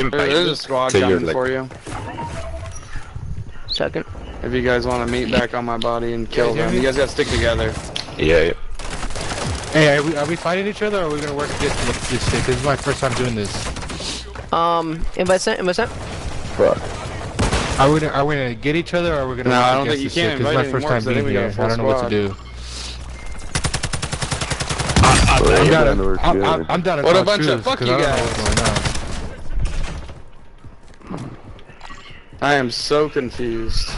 invite There's you a squad to your, coming like... for you. Second. If you guys want to meet back on my body and kill them, you guys gotta stick together. Yeah. Hey, are we fighting each other, or are we gonna work against this shit? This is my first time doing this. Invite sent. Fuck. Are we gonna get each other, or are we gonna No, work I don't against think you this can shit? This is my invite first anymore, time 'cause I think being we got a here. full I don't know what to do. I'm down to What a talk bunch of truth, fuck 'cause you I don't know guys. what's going on. I am so confused.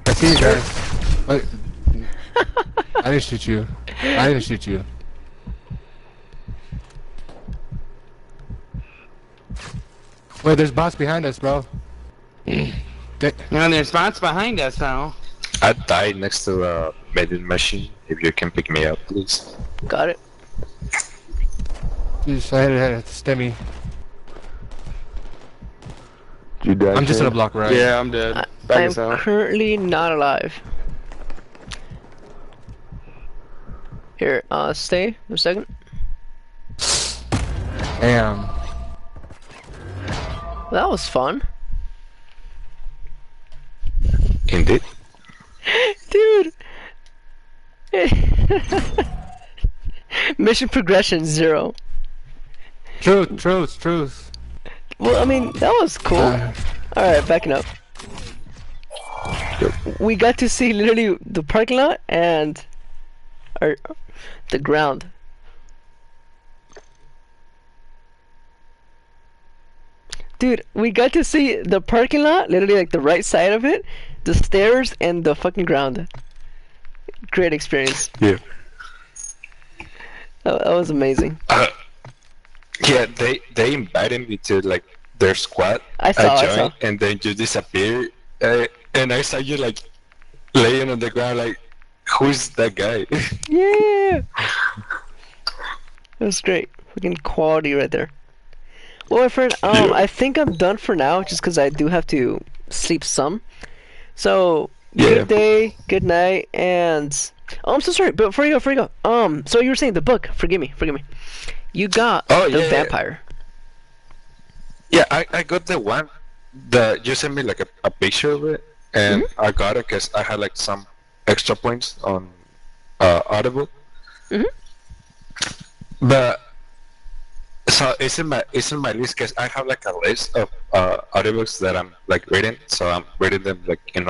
I see you guys. Wait. I didn't shoot you. I didn't shoot you. Wait, there's bots behind us, bro. And there's spots behind us now. I died next to a vending machine. If you can pick me up, please. Got it. Jeez, I had to stem me. You died, I'm just in a Shane? block right. Yeah, I'm dead. I Back am us out. currently not alive. Here, stay a second. Damn. That was fun. Indeed. Dude! Mission progression 0. Truth. Well, I mean, that was cool. Alright, backing up. We got to see literally the parking lot and the ground. Dude, we got to see the parking lot, literally like the right side of it, the stairs, and the fucking ground. Great experience. Yeah. That was amazing. Yeah, they invited me to, like, their squad. I saw. joined, and then you disappeared. And I saw you, like, laying on the ground, like, who's that guy? Yeah! It was great. Fucking quality right there. Well, my friend, I think I'm done for now, just because I do have to sleep some. So, good day, good night, and... Oh, I'm so sorry, but before you go, so you were saying the book, forgive me. You got the vampire. Yeah, I got the one that you sent me, like, a picture of it, and I got it because I had, like, some extra points on Audible. But... So it's in my list because I have like a list of audiobooks that I'm like reading, so I'm reading them like in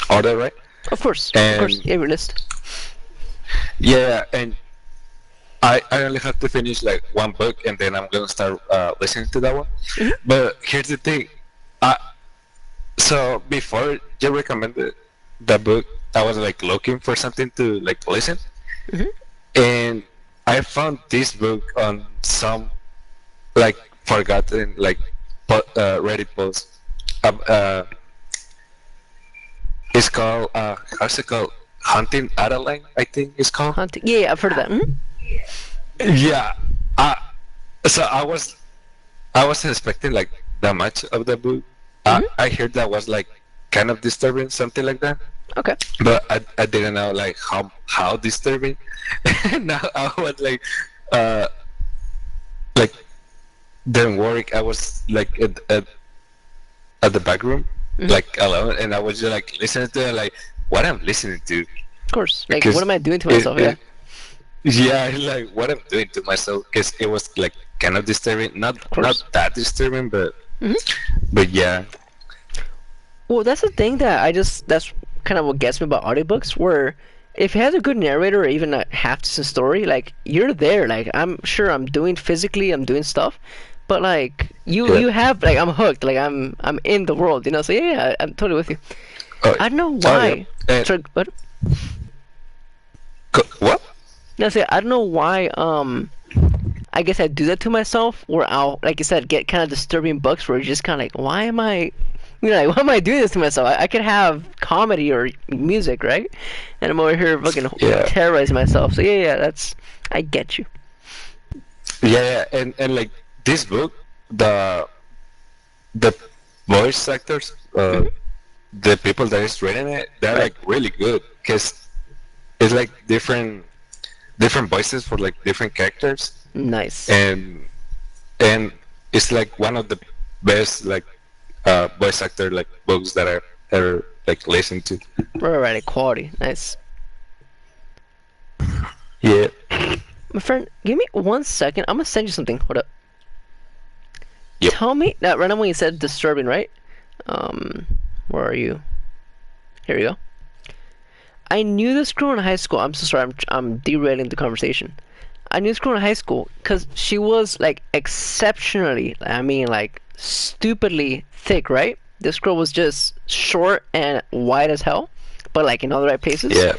order, right? Of course, every list. Yeah, and I only have to finish like one book, and then I'm gonna start listening to that one. But here's the thing, so before you recommended the book, I was like looking for something to like listen, and I found this book on some like forgotten like Reddit post. It's called how's it called? Hunting Adeline, I think it's called. Hunting. Yeah, I've heard of that. Yeah. So I wasn't expecting like that much of the book. I heard that was like kind of disturbing, something like that. Okay. But I didn't know like how disturbing. Now I was like during work I was like at the back room like alone, and I was just like listening to it, like what I'm listening to. Of course. Like what am I doing to myself? Yeah, like what I'm doing to myself, because it was like kind of disturbing. Not that disturbing, but yeah. Well, that's the thing that's kind of what gets me about audiobooks, where if it has a good narrator or even a half-decent story, like you're there. Like I'm sure I'm doing stuff, but like you have like I'm hooked. Like I'm in the world, you know. So yeah, I'm totally with you. I don't know why. Sorry, what? What? No, say I don't know why. I guess I do that to myself, where I'll, like you said, get kind of disturbing books where you're just kind of like, why am I doing this to myself? I could have comedy or music, right? And I'm over here fucking terrorizing myself. So yeah, I get you. Yeah, and like this book, the voice actors, the people that is reading it, they're like really good, because it's like different voices for like different characters. Nice. And it's like one of the best like voice actor like books that I ever like listened to. Right, equality. Nice. Yeah. My friend, give me 1 second. I'm gonna send you something. Hold up. Yep. Tell me that right now when you said disturbing, right? Where are you? Here we go. I knew this girl in high school. I'm so sorry. I'm derailing the conversation. I knew this girl in high school because she was like exceptionally, I mean, like stupidly thick, right? This girl was just short and white as hell, but like in all the right places. Yeah.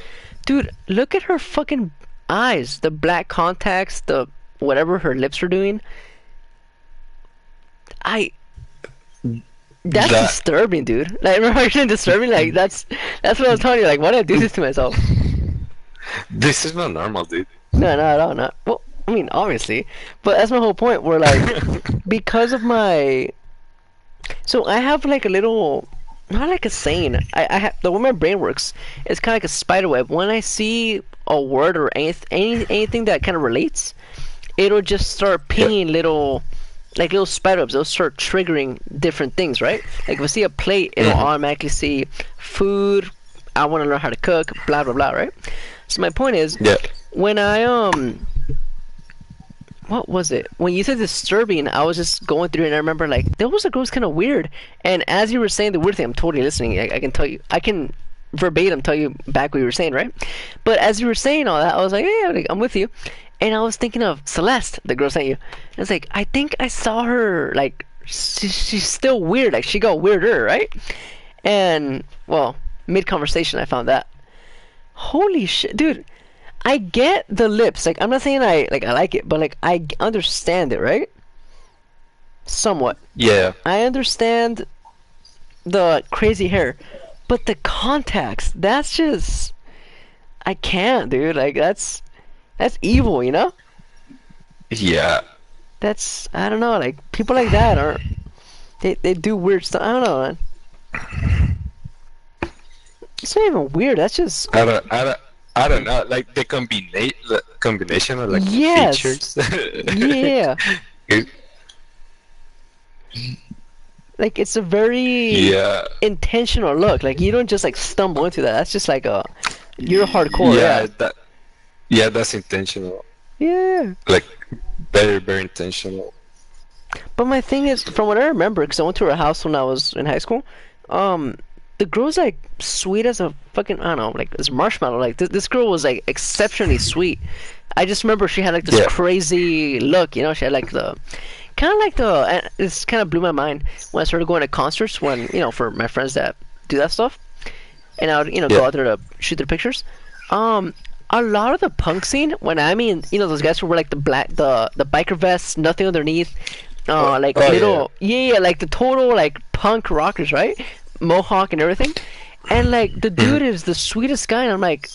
Dude, look at her fucking eyes, the black contacts, the whatever her lips are doing. That's That- disturbing, dude. Like, remember you're saying disturbing? Like, that's what I was telling you. Like, why did I do this to myself? This is not normal, dude. No, not at all. Not well. I mean, obviously, but that's my whole point. Where like, because of my, so I have like a little, not like a saying. I have the way my brain works. It's kind of like a spider web. When I see a word or anything that kind of relates, it'll just start pinging little, like little spider webs. They'll start triggering different things, right? Like if I see a plate, it'll automatically see food. I want to learn how to cook. Blah blah blah, right? So my point is, Yeah. when I what was it? When you said disturbing, I was just going through it and I remember like there was a girl who's kind of weird. And as you were saying the weird thing, I'm totally listening. I can tell you, I can verbatim tell you back what you were saying, right? But as you were saying all that, I was like, yeah, like, I'm with you. And I was thinking of Celeste, the girl sent you. And I was like, I think I saw her like she's still weird. Like she got weirder, right? And well, mid conversation, I found that. Holy shit, dude. I get the lips. Like I'm not saying I like it, but like I understand it, right? Somewhat. Yeah. I understand the crazy hair, but the contacts, that's just I can't, dude. Like that's evil, you know? Yeah. That's I don't know, like people like that are they do weird stuff. I don't know, man. It's not even weird. That's just I don't know. Like the combination of like Yes. features. yeah. It- Like it's a very yeah. intentional look. Like you don't just like stumble into that. That's just like you're hardcore. Yeah. Yeah. That. Yeah, that's intentional. Yeah. Like very, very intentional. But my thing is, from what I remember, because I went to her house when I was in high school, the girl's like sweet as a fucking, I don't know, like this marshmallow. Like this girl was like exceptionally sweet. I just remember she had like this Yeah. crazy look, you know. She had like the kind of like the. And this kind of blew my mind when I started going to concerts. When for my friends that do that stuff, and I would go Yeah. out there to shoot their pictures. A lot of the punk scene, when I mean, those guys who wear like the biker vests, nothing underneath, like oh, little, yeah, like the total like punk rockers, right? Mohawk and everything, and like the dude is the sweetest guy, and I'm like,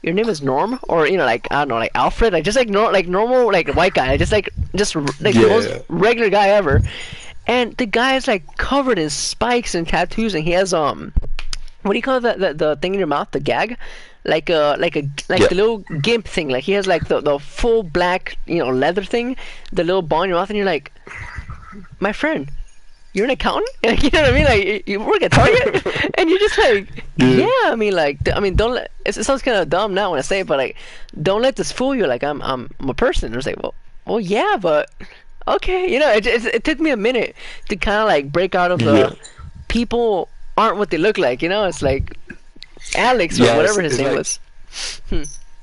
your name is Norm, or like I don't know, like Alfred, like just like normal like white guy, just like the most Yeah. regular guy ever, and the guy is like covered in spikes and tattoos, and he has what do you call that the thing in your mouth, the gag? Like Yeah. the little gimp thing. Like he has like the full black leather thing, the little ball in your mouth, and you're like, my friend, you're an accountant. Like, you know what I mean? Like you work at Target, and you're just like, yeah. I mean, like don't let. It sounds kind of dumb now when I say it, but like, don't let this fool you. Like I'm a person. And I was like, well, yeah, but okay. It took me a minute to kind of like break out of the people aren't what they look like. It's like Alex or Yeah, whatever it's his name like- was.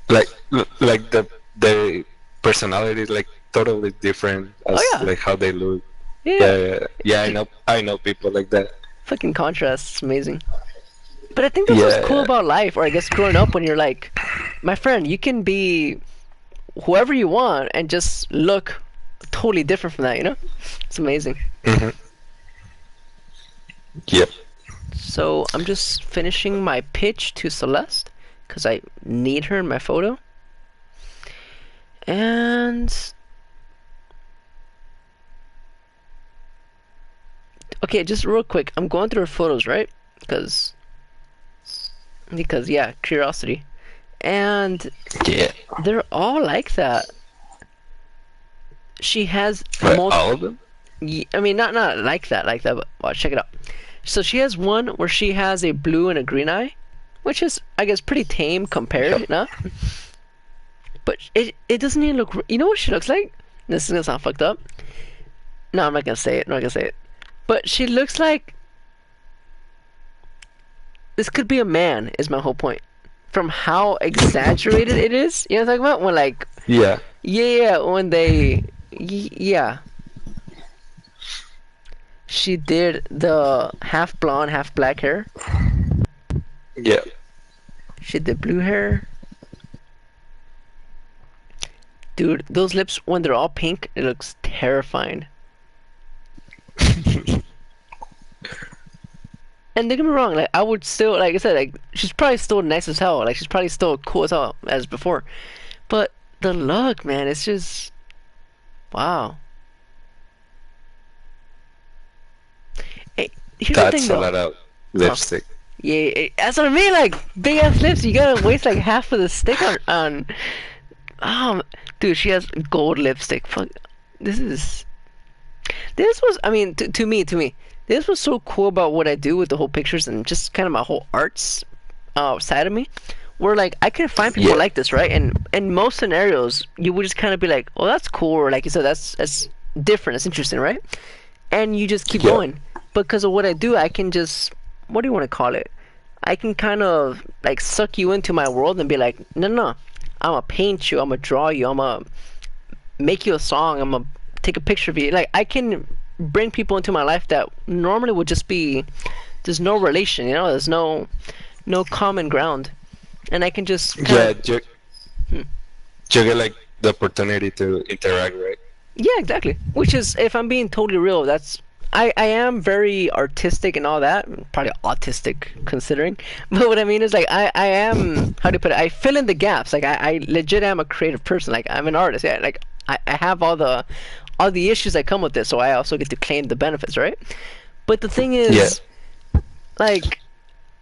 Like the personality is like totally different as Oh, yeah. like how they look. Yeah. Yeah. I know people like that. Fucking contrast. It's amazing. But I think that's what's cool Yeah. about life, or I guess growing up when you're like, my friend, you can be whoever you want and just look totally different from that. It's amazing. Mm-hmm. Yep. So I'm just finishing my pitch to Celeste because I need her in my photo. And okay, just real quick, I'm going through her photos, right? Because yeah, curiosity. And Yeah. they're all like that. She has But most all of them? I mean, not like that, but watch, check it out. So she has one where she has a blue and a green eye, which is, I guess, pretty tame compared, you know? But it doesn't even look. You know what she looks like? This is gonna sound fucked up. No, I'm not gonna say it. I'm not gonna say it. But she looks like this could be a man. Is my whole point. From how exaggerated it is. You know what I'm talking about? When like. Yeah. Yeah, when they. Yeah. She did the half blonde, half black hair. Yeah. She did blue hair. Dude, those lips, when they're all pink, it looks terrifying. And don't get me wrong, like, I would still, like I said, like, she's probably still nice as hell. Like, she's probably still cool as hell as before. But the look, man, it's just... Wow. Hey, here's the That's thing, a though. lot of lipstick. Yeah, that's what I mean, like, big-ass lips, you gotta waste, like, half of the stick on... Dude, she has gold lipstick. Fuck, this was, I mean, to me, this was so cool about what I do with the whole pictures and just kind of my whole arts side of me, where like I can find people like this, right? And in most scenarios, you would just kind of be like, "Oh, that's cool," or like you said, that's different, that's interesting, right? And you just keep going. Because of what I do, I can just, what do you want to call it? I can kind of like suck you into my world and be like, no. I'm gonna paint you, I'm gonna draw you, I'm gonna make you a song, I'm gonna take a picture of you. Like, I can bring people into my life that normally would just be, there's no relation, you know, there's no common ground. And I can just You get like the opportunity to interact, right? Yeah, exactly. Which is, if I'm being totally real, that's, I am very artistic and all that. Probably autistic considering. But what I mean is, like, I am, how do you put it? I fill in the gaps. Like, I legit am a creative person. Like, I'm an artist. Yeah, like, I have all the issues that come with this, so I also get to claim the benefits, right? But the thing is, like,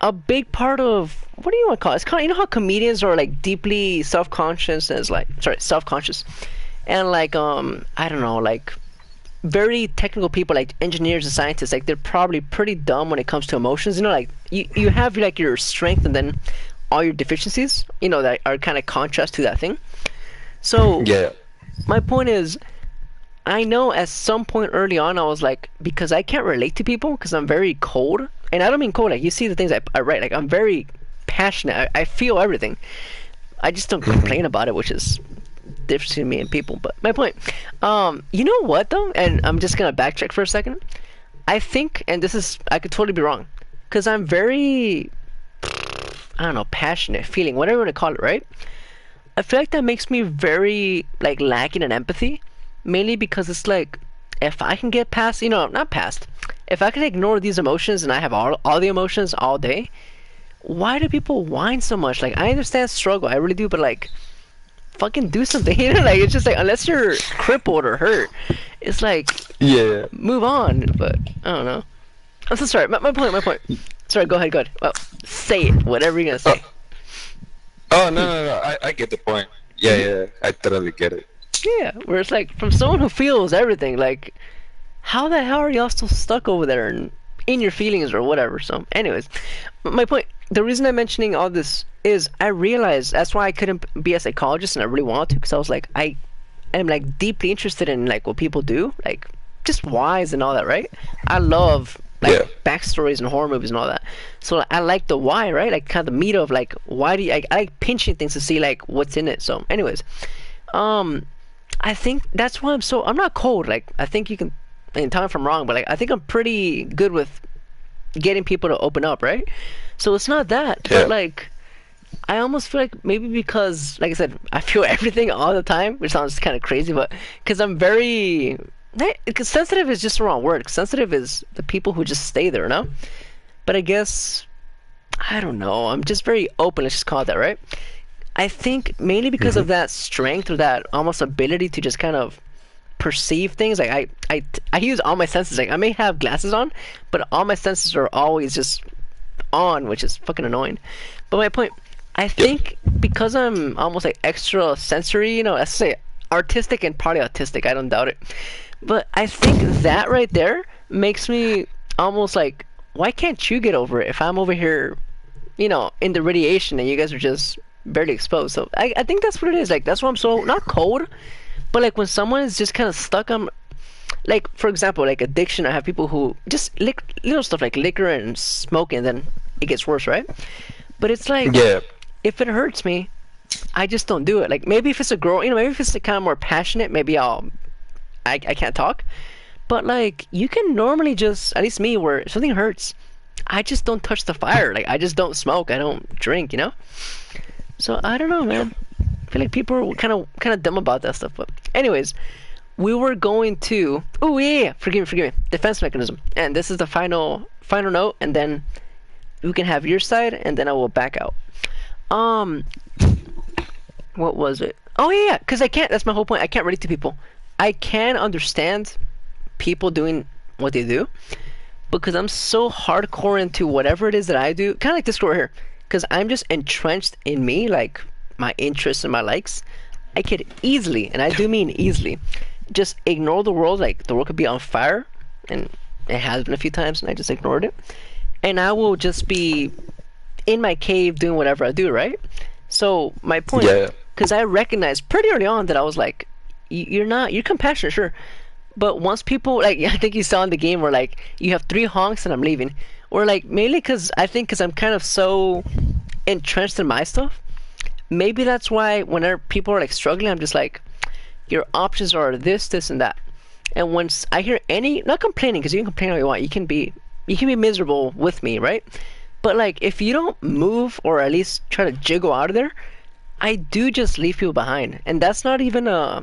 a big part of, what do you want to call it? It's kind of, you know how comedians are, like, deeply self-conscious and self-conscious. And, like, I don't know, like, very technical people like engineers and scientists, like they're probably pretty dumb when it comes to emotions, you know, like you have like your strength and then all your deficiencies, you know, that are kind of contrast to that thing. So my point is, I know at some point early on I was like, because I can't relate to people because I'm very cold, and I don't mean cold like you see the things I write, like I'm very passionate, I feel everything, I just don't complain about it, which is difference between me and people. But my point, you know what though, and I'm just gonna backtrack for a second. I think, and this is, I could totally be wrong, because I'm very, I don't know, passionate, feeling, whatever you want to call it, right? I feel like that makes me very like lacking in empathy, mainly because it's like, if I can get past, you know, not past, if I can ignore these emotions and I have all the emotions all day, why do people whine so much? Like, I understand struggle, I really do, but like, fucking do something, you know, like, it's just like, unless you're crippled or hurt, it's like, move on. But I don't know, I'm so sorry, my point, sorry, go ahead, well, say it, whatever you're gonna say. No, I get the point. Yeah, I totally get it. Yeah, where it's like, from someone who feels everything, like, how the hell are y'all still stuck over there and in your feelings or whatever? So anyways, my point, the reason I'm mentioning all this is I realized that's why I couldn't be a psychologist, and I really wanted to, because I was like, I am like deeply interested in like what people do, like just whys and all that, right? I love like backstories and horror movies and all that, so I like the why, right? Like kind of the meat of like, why do you, I like pinching things to see like what's in it. So anyways, I think that's why I'm not cold, like I think you can, and tell me if I'm wrong, but like I think I'm pretty good with getting people to open up, right? So it's not that, but like, I almost feel like maybe because, like I said, I feel everything all the time, which sounds kind of crazy, but because I'm very, because sensitive is just the wrong word. Sensitive is the people who just stay there, no? But I guess, I don't know, I'm just very open, let's just call it that, right? I think mainly because of that strength, or that almost ability to just kind of perceive things. Like I use all my senses. Like I may have glasses on, but all my senses are always just on, which is fucking annoying. But my point, I think because I'm almost like extra sensory, you know, let's say artistic and partly autistic, I don't doubt it. But I think that right there makes me almost like, why can't you get over it if I'm over here, in the radiation and you guys are just barely exposed? So I think that's what it is. Like, that's why I'm so, not cold, but like when someone is just kind of stuck on, like, for example, like addiction, I have people who just little stuff like liquor and smoking, and then it gets worse, right? But it's like, Yeah. if it hurts me, I just don't do it. Like, maybe if it's a girl, maybe if it's kind of more passionate, maybe I can't talk. But like, you can normally just, at least me, where if something hurts, I just don't touch the fire. Like, I just don't smoke. I don't drink. So I don't know, man. I feel like people are kind of dumb about that stuff. But anyways, we were going to. Oh yeah. Forgive me. Defense mechanism. And this is the final note, and then you can have your side, and then I will back out. What was it? Oh yeah. Because I can't. That's my whole point. I can't relate to people. I can understand people doing what they do because I'm so hardcore into whatever it is that I do. Kind of like this girl here. Because I'm just entrenched in me, like my interests and my likes. I could easily, and I do mean easily, just ignore the world. Like, the world could be on fire, and it has been a few times, and I just ignored it. And I will just be in my cave doing whatever I do, right? So my point, Yeah. because I recognized pretty early on that I was like, you're compassionate, sure. But once people, like, I think you saw in the game where, like, you have 3 honks and I'm leaving. Or, like, mainly because I'm kind of so entrenched in my stuff. Maybe that's why whenever people are, like, struggling, I'm just like, your options are this, this, and that. And once I hear not complaining, because you can complain all you want. You can be miserable with me, right? But, like, if you don't move or at least try to jiggle out of there, I do just leave people behind. And that's not even a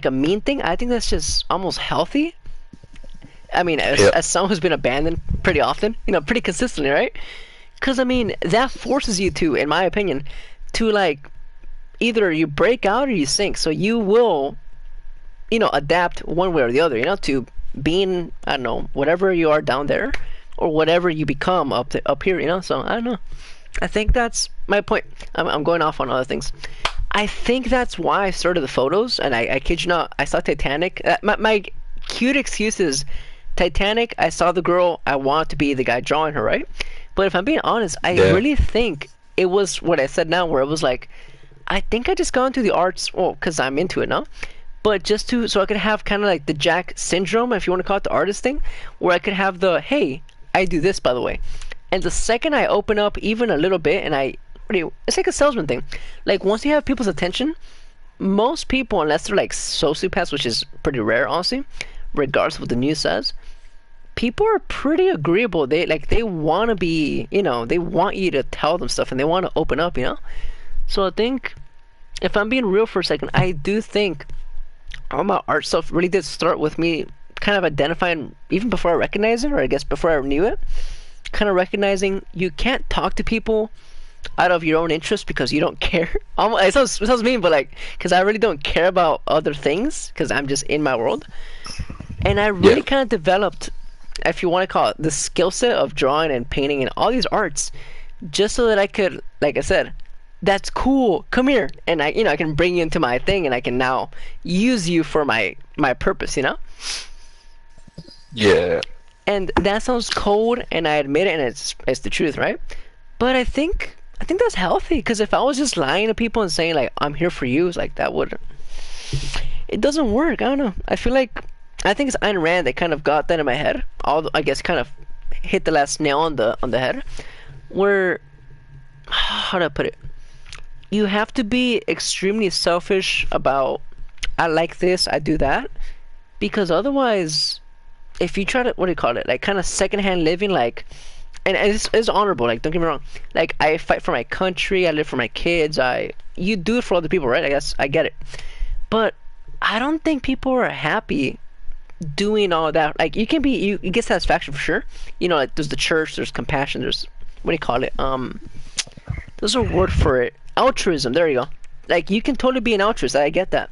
mean thing. I think that's just almost healthy. I mean, as someone who's been abandoned pretty often, pretty consistently, right? Because, I mean, that forces you to, in my opinion, to, like, either you break out or you sink. So you will, adapt one way or the other, to being, I don't know, whatever you are down there or whatever you become up here, So, I don't know. I think that's my point. I'm going off on other things. I think that's why I started the photos, and I kid you not, I saw Titanic. My cute excuse is Titanic, I saw the girl, I wanted to be the guy drawing her, right? But if I'm being honest, I really think it was what I said now, where it was like, I think I just got into the arts, well, because I'm into it now, but just so I could have kind of like the Jack syndrome, if you want to call it the artist thing, where I could have the, hey, I do this, by the way. And the second I open up even a little bit, and it's like a salesman thing. Like, once you have people's attention, most people, unless they're like sociopaths, which is pretty rare, honestly, regardless of what the news says, people are pretty agreeable. They want to be, they want you to tell them stuff, and they want to open up, So I think, if I'm being real for a second, I do think all my art stuff really did start with me kind of identifying, even before I recognized it, or I guess before I knew it, kind of recognizing you can't talk to people out of your own interest because you don't care. It sounds mean, but like, because I really don't care about other things because I'm just in my world. And I really kind of developed, if you want to call it, the skill set of drawing and painting and all these arts, just so that I could, like I said, that's cool, come here, and I can bring you into my thing, and I can now use you for my purpose, Yeah. And that sounds cold, and I admit it, and it's the truth, right? But I think that's healthy, because if I was just lying to people and saying, like, I'm here for you, it's like, it doesn't work. I don't know. I think it's Ayn Rand that kind of got that in my head. I guess kind of hit the last nail on the head, where, how do I put it? You have to be extremely selfish about, I like this, I do that, because otherwise, if you try to, what do you call it, like, kind of secondhand living, like, and it's honorable, like, don't get me wrong, like, I fight for my country, I live for my kids, you do it for other people, right? I guess I get it, but I don't think people are happy doing all that. Like, you get satisfaction for sure, like, there's the church, there's compassion, there's, what do you call it, there's a word for it, altruism, there you go. Like, you can totally be an altruist, I get that,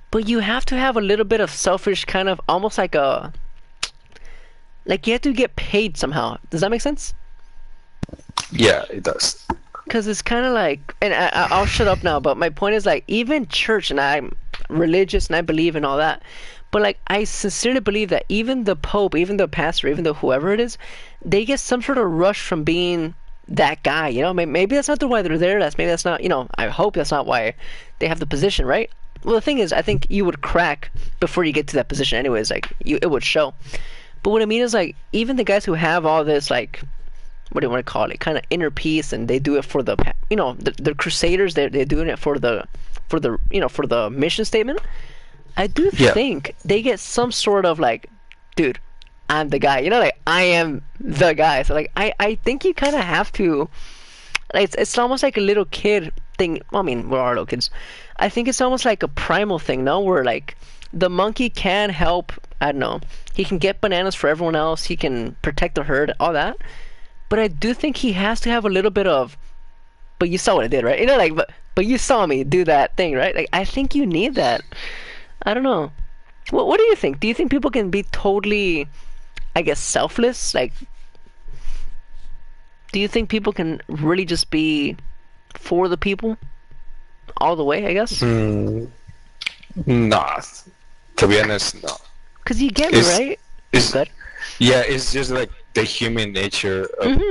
but you have to have a little bit of selfish, kind of almost like you have to get paid somehow. Does that make sense? Yeah, it does. Because it's kind of like, and I'll shut up now, but my point is, like, even church, and I'm religious and I believe in all that, But like, I sincerely believe that even the Pope, even the pastor, even the whoever it is, they get some sort of rush from being that guy. You know, maybe that's not the why they're there. Maybe that's not. You know, I hope that's not why they have the position, right? Well, the thing is, I think you would crack before you get to that position, anyways. Like, it would show. But what I mean is, like, even the guys who have all this, like, what do you want to call it, kind of inner peace, and they do it for the, you know, the crusaders. They're doing it for the, you know, for the mission statement. I do think they get some sort of like, dude, I'm the guy. You know, like, I am the guy. So like, I think you kind of have to. Like, it's almost like a little kid thing. Well, I mean, we're all little kids. I think it's almost like a primal thing, no? Where like the monkey can help. I don't know. He can get bananas for everyone else. He can protect the herd, all that. But I do think he has to have a little bit of. But you saw what I did, right? You know, like, but you saw me do that thing, right? Like, I think you need that. I don't know. What do you think? Do you think people can be totally, I guess, selfless? Like, do you think people can really just be for the people all the way, I guess? Nah. To be honest, no. Because you get me, right? It's good. Yeah, it's just like the human nature of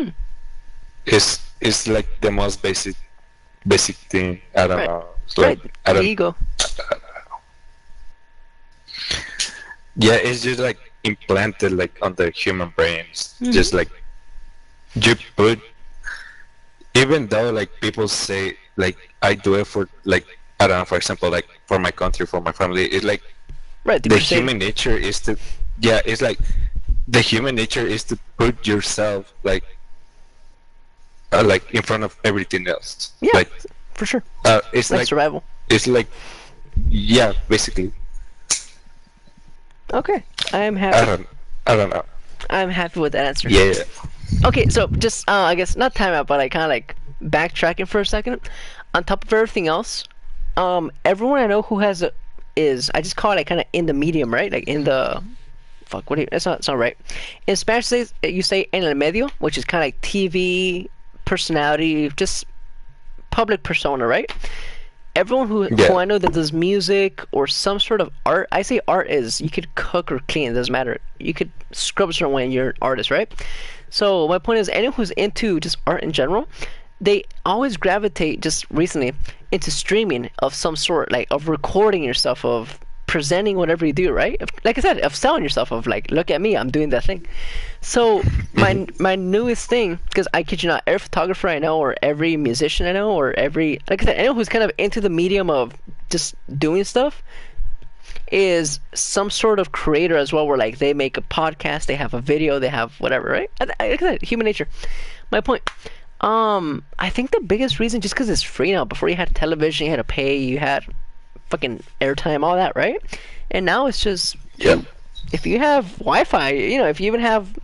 is like the most basic thing. I don't know. It's like, I don't, ego. Yeah, it's just like implanted like on the human brains. Just like you put, even though like people say like I do it for like, I don't know, for example, like for my country, for my family, it's like the human nature is to, it's like the human nature is to put yourself like in front of everything else. Yeah, like, for sure. It's like survival. It's like, basically. Okay, I am happy. I don't know. I'm happy with that answer. Yeah. Okay, so just I guess not timeout, but I kind of like backtracking for a second. On top of everything else, everyone I know who has is, I just call it like kind of in the medium, right? Like in the fuck. What do you? It's not right. In Spanish, you say en el medio, which is kind of like TV personality, just public persona, right? Everyone who I know that does music or some sort of art, I say art is, you could cook or clean, it doesn't matter. You could scrub a certain way and you're an artist, right? So my point is, anyone who's into just art in general, they always gravitate, just recently, into streaming of some sort, like of recording yourself, of presenting whatever you do, right? Like I said, of selling yourself, of like, look at me, I'm doing that thing. So my newest thing, because I kid you not, every photographer I know, or every musician I know, or every, like I said, anyone who's kind of into the medium of just doing stuff, is some sort of creator as well, where like they make a podcast, they have a video, they have whatever, right? Like I said, human nature. My point. I think the biggest reason, just because it's free now. Before you had television, you had to pay, you had fucking airtime, all that, right? And now it's just, if you have Wi-Fi, you know, if you have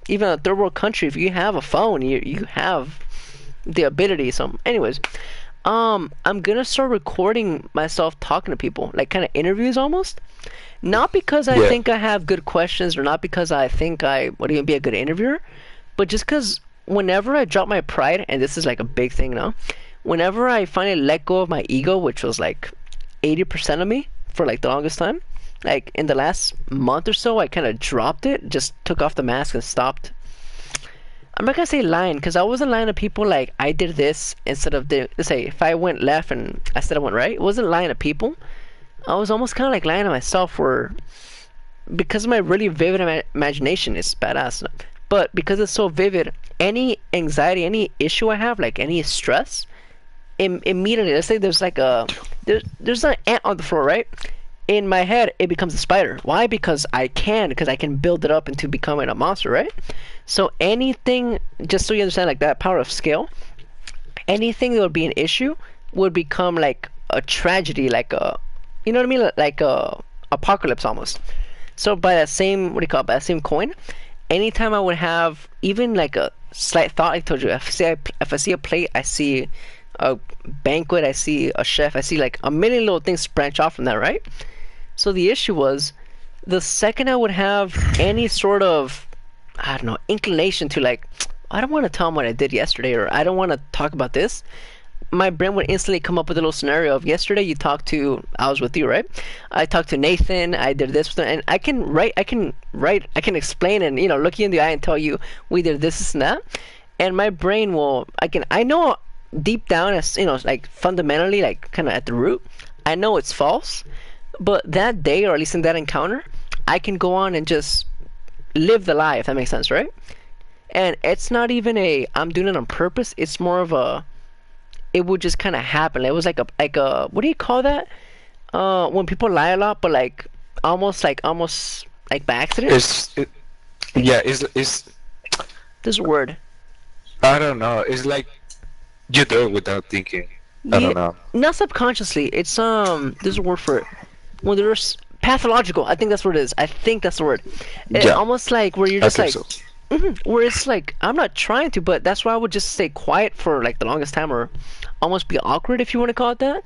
even a third world country, if you have a phone, you have the ability. So anyways, I'm gonna start recording myself talking to people, like kind of interviews almost. Not because I think I have good questions, or not because I think I would even be a good interviewer, but just because whenever I drop my pride, and this is like a big thing now, whenever I finally let go of my ego, which was like 80% of me for like the longest time, like in the last month or so, I kind of dropped it, just took off the mask and stopped. I'm not gonna say lying, because I wasn't lying to people like I did this instead of let's say if I went left and I said I went right. It wasn't lying to people. I was almost kind of like lying to myself, where because of my really vivid imagination, it's badass, but because it's so vivid, any anxiety, any issue I have, like any stress, immediately, let's say there's like there's an ant on the floor, right? In my head, it becomes a spider. Why? Because I can build it up into becoming a monster, right? So anything, just so you understand, like that power of scale, anything that would be an issue would become like a tragedy, like a, you know what I mean? Like a apocalypse almost. So by that same, what do you call it? By that same coin, anytime I would have even like a slight thought, I told you, if I see a plate, I see a banquet, I see a chef, I see like a million little things branch off from that, right? So the issue was, the second I would have any sort of, I don't know, inclination to like, I don't want to tell them what I did yesterday, or I don't want to talk about this, my brain would instantly come up with a little scenario of yesterday you talked to, I was with you, right? I talked to Nathan, I did this, and I can explain and, look you in the eye and tell you we did this and that. And my brain I know deep down, as, like fundamentally, like kind of at the root, I know it's false. But that day, or at least in that encounter, I can go on and just live the lie, if that makes sense, right? And it's not even I'm doing it on purpose. It's more of it would just kind of happen. It was like a what do you call that? When people lie a lot, but almost like by accident. Yeah, it's. There's a word. I don't know. It's like you do it without thinking. I don't know. Not subconsciously. It's there's a word for it. When there's pathological. I think that's what it is. I think that's the word. It's almost like where you're just like. So. Where it's like I'm not trying to, but that's why I would just stay quiet for like the longest time, or almost be awkward, if you want to call it that.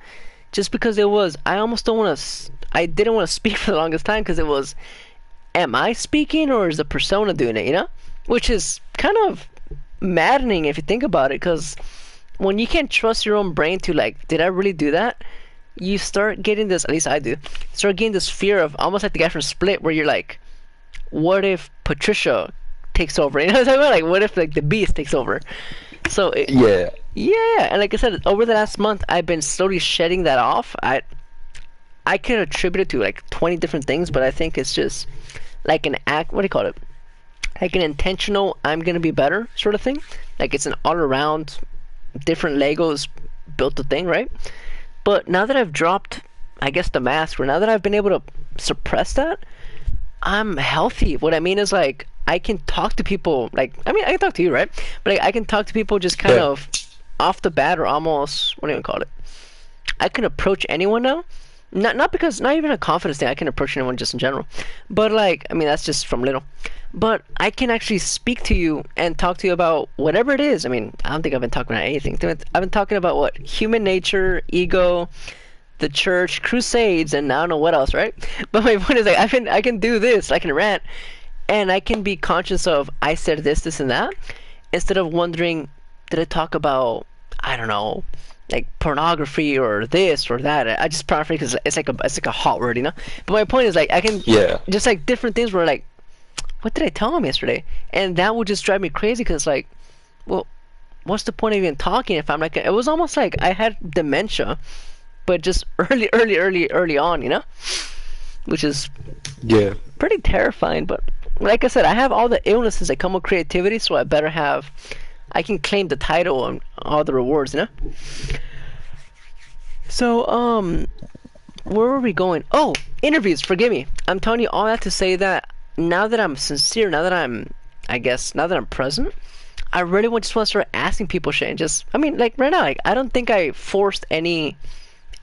Just because I almost don't want to. I didn't want to speak for the longest time because it was, am I speaking or is the persona doing it? Which is kind of maddening if you think about it, because when you can't trust your own brain to like, did I really do that? You start getting this. At least I do. Start getting this fear of almost like the guy from Split, where you're like, what if Patricia takes over? You know what I'm talking about? Like, what if like the beast takes over? So yeah, and like I said, over the last month, I've been slowly shedding that off. I can attribute it to like 20 different things, but I think it's just like an act. What do you call it? Like an intentional, I'm gonna be better sort of thing. Like it's an all around different Legos built the thing, right? But now that I've dropped, I guess, the mask, or now that I've been able to suppress that, I'm healthy. What I mean is like, I can talk to people, like, I mean, I can talk to you, right? But like, I can talk to people just kind of off the bat, or almost, what do you call it? I can approach anyone now. Not even a confidence thing. I can approach anyone just in general. But like, I mean, that's just from little. But I can actually speak to you and talk to you about whatever it is. I mean, I don't think I've been talking about anything. I've been talking about what? Human nature, ego, the church, crusades, and I don't know what else, right? But my point is like, I can do this. I can rant. And I can be conscious of, I said this, and that, instead of wondering, did I talk about, I don't know, like pornography or this or that. I just pornography because it's like a hot word, But my point is like, I can just like different things where like, what did I tell him yesterday? And that would just drive me crazy because like, well, what's the point of even talking if I'm like, it was almost like I had dementia, but just early on, which is pretty terrifying. But like I said, I have all the illnesses that come with creativity, so I can claim the title and all the rewards, So, where were we going? Oh, interviews, forgive me. I'm telling you all that to say that now that I'm sincere, now that I'm present, I really just want to start asking people shit and just, I mean, like right now, like, I don't think I forced any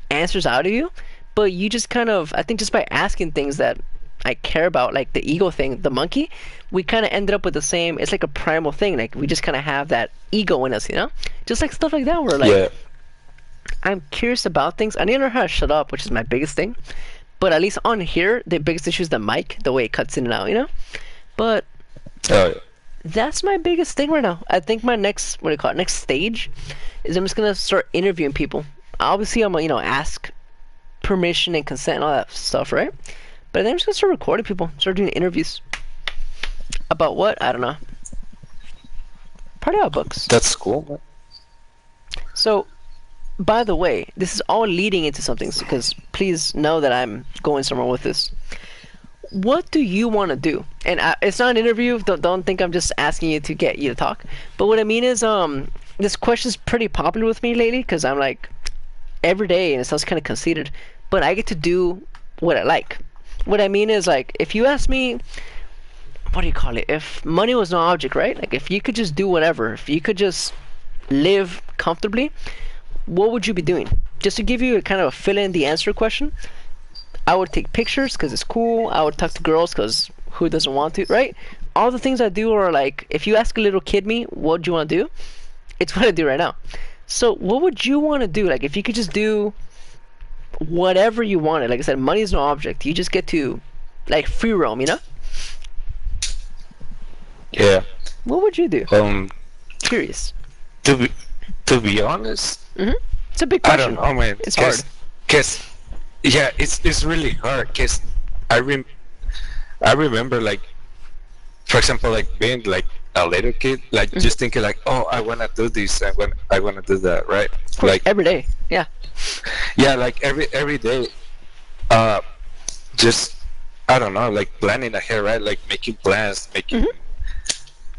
answers out of you, but you just kind of, I think just by asking things that I care about, like the ego thing, the monkey, we kind of ended up with the same, it's like a primal thing, like we just kind of have that ego in us, just like stuff like that where like, I'm curious about things. I need to learn how to shut up, which is my biggest thing, but at least on here, the biggest issue is the mic, the way it cuts in and out, but that's my biggest thing right now. I think my next, next stage is I'm just gonna start interviewing people. Obviously I'm gonna, ask permission and consent and all that stuff, right? But then I'm just gonna start recording people, start doing interviews. About what? I don't know. Probably about books. That's cool. So, by the way, this is all leading into something, because please know that I'm going somewhere with this. What do you want to do? And it's not an interview. Don't think I'm just asking you to get you to talk. But what I mean is, this question's pretty popular with me lately, because I'm like, every day, and it sounds kind of conceited, but I get to do what I like. What I mean is, like, if you ask me, what do you call it? If money was no object, right? Like, if you could just do whatever, if you could just live comfortably, what would you be doing? Just to give you a kind of a fill-in the answer question, I would take pictures because it's cool. I would talk to girls because who doesn't want to, right? All the things I do are like, if you ask a little kid me, what do you want to do? It's what I do right now. So what would you want to do? Like, if you could just do whatever you wanted. Like I said, money is no object. You just get to, like, free roam, Yeah. What would you do? Curious. To to be honest, It's a big I question. don't know, man. It's hard. Cause yeah, it's really hard. Cause I rem I remember like, for example, like being like a little kid, like just thinking like, oh, I wanna do this, I wanna do that, right? Of course, Like every day. Yeah. yeah, like every day, uh, just I don't know, like planning ahead, right? Like making plans, making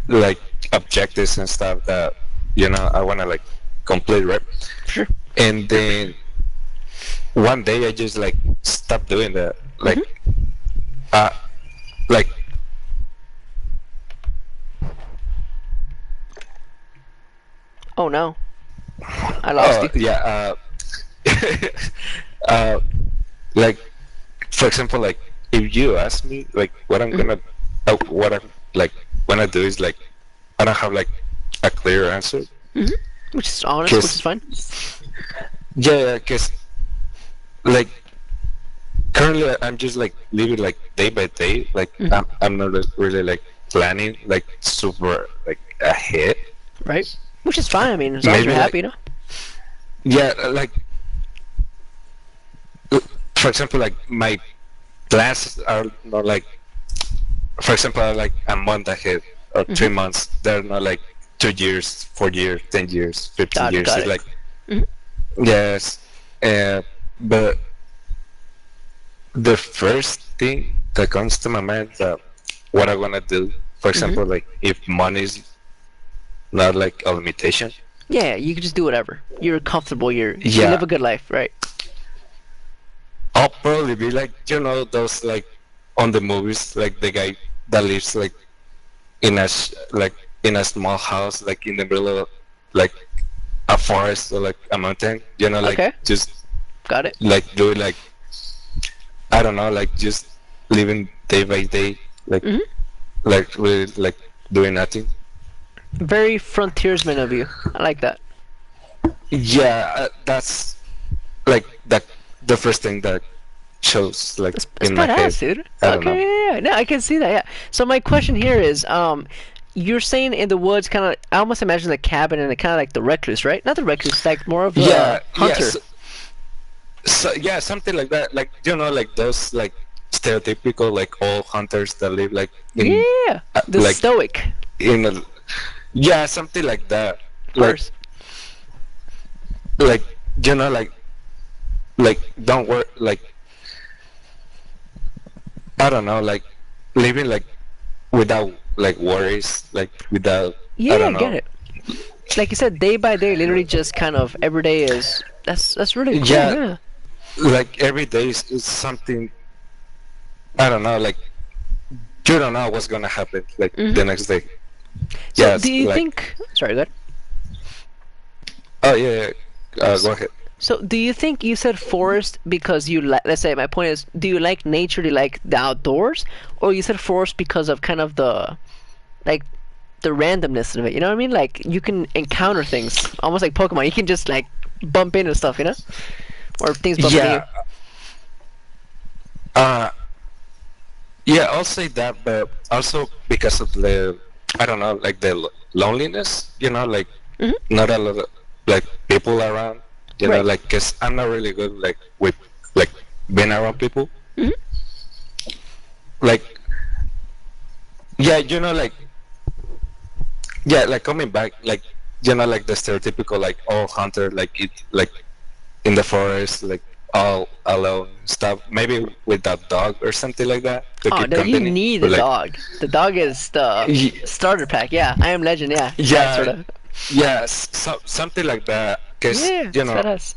like objectives and stuff that I wanna like complete, right? Sure. And then one day I just like stopped doing that, like uh, like Oh no. I lost you. yeah, uh, like for example, like if you ask me like what I'm gonna, what I'm like wanna do is like I don't have like a clear answer. Which is honest, which is fine. Yeah, because like currently I'm just like living like day by day. Like I'm not really like planning like super like ahead. Right? Which is fine. I mean, as long as Maybe, you're happy, you know? Yeah, like for example, like my plans are not like, for example, like a month ahead or 3 months. They're not like 2 years, 4 years, 10 years, 15 Got it, years. got It's it. like yes, but the first thing that comes to my mind that what I wanna do, for example, like if money is not like a limitation, Yeah, you can just do whatever. You're comfortable, you Yeah. live a good life, right? I'll probably be like those like on the movies, like the guy that lives like in like in a small house, like in the middle of like a forest or like a mountain, like Okay. just Got it. like doing like I don't know, like just living day by day, like like really like doing nothing. Very frontiersman of you. I like that. Yeah, that's like that the first thing that shows like It's in my head. badass, dude. I don't know. Okay, yeah. No, I can see that, yeah. So my question here is, you're saying in the woods, kind of, I almost imagine the cabin and kind of like the recluse, right? Not the recluse, like more of a Yeah, hunter. yeah, so yeah, something like that. Like like those like stereotypical like old hunters that live like in Yeah, the like stoic, in a, yeah, something like that. of course. Like like don't work like I don't know, like living like without like worries, like without Yeah, I don't I know. get it. Like you said, day by day, literally just kind of every day is that's really cool. Yeah. Yeah. Like every day is something I don't know, like you don't know what's gonna happen like the next day. So Yes, do you like- think? Sorry, go ahead. Oh yeah, go ahead. So do you think you said forest because you like? Let's say my point is, do you like nature? Do you like the outdoors, or you said forest because of kind of the, like, the randomness of it? You know what I mean? Like you can encounter things almost like Pokemon. You can just like bump into stuff, you know, or things bump into you. Yeah. Yeah, I'll say that, but also because of the, I don't know, like the loneliness, like not a lot of like people around, Right. like, cause I'm not really good like with like being around people. Like, yeah, like, yeah, like coming back, like, like the stereotypical like old hunter, like it, like in the forest, like all alone stuff. Maybe with that dog or something like that to Oh, keep no, you company. need But, the like, dog. The dog is the Ye- starter pack. Yeah, I am Legend. Yeah. Yeah, Sort of. yeah, something like that. Cause Yeah, it's badass.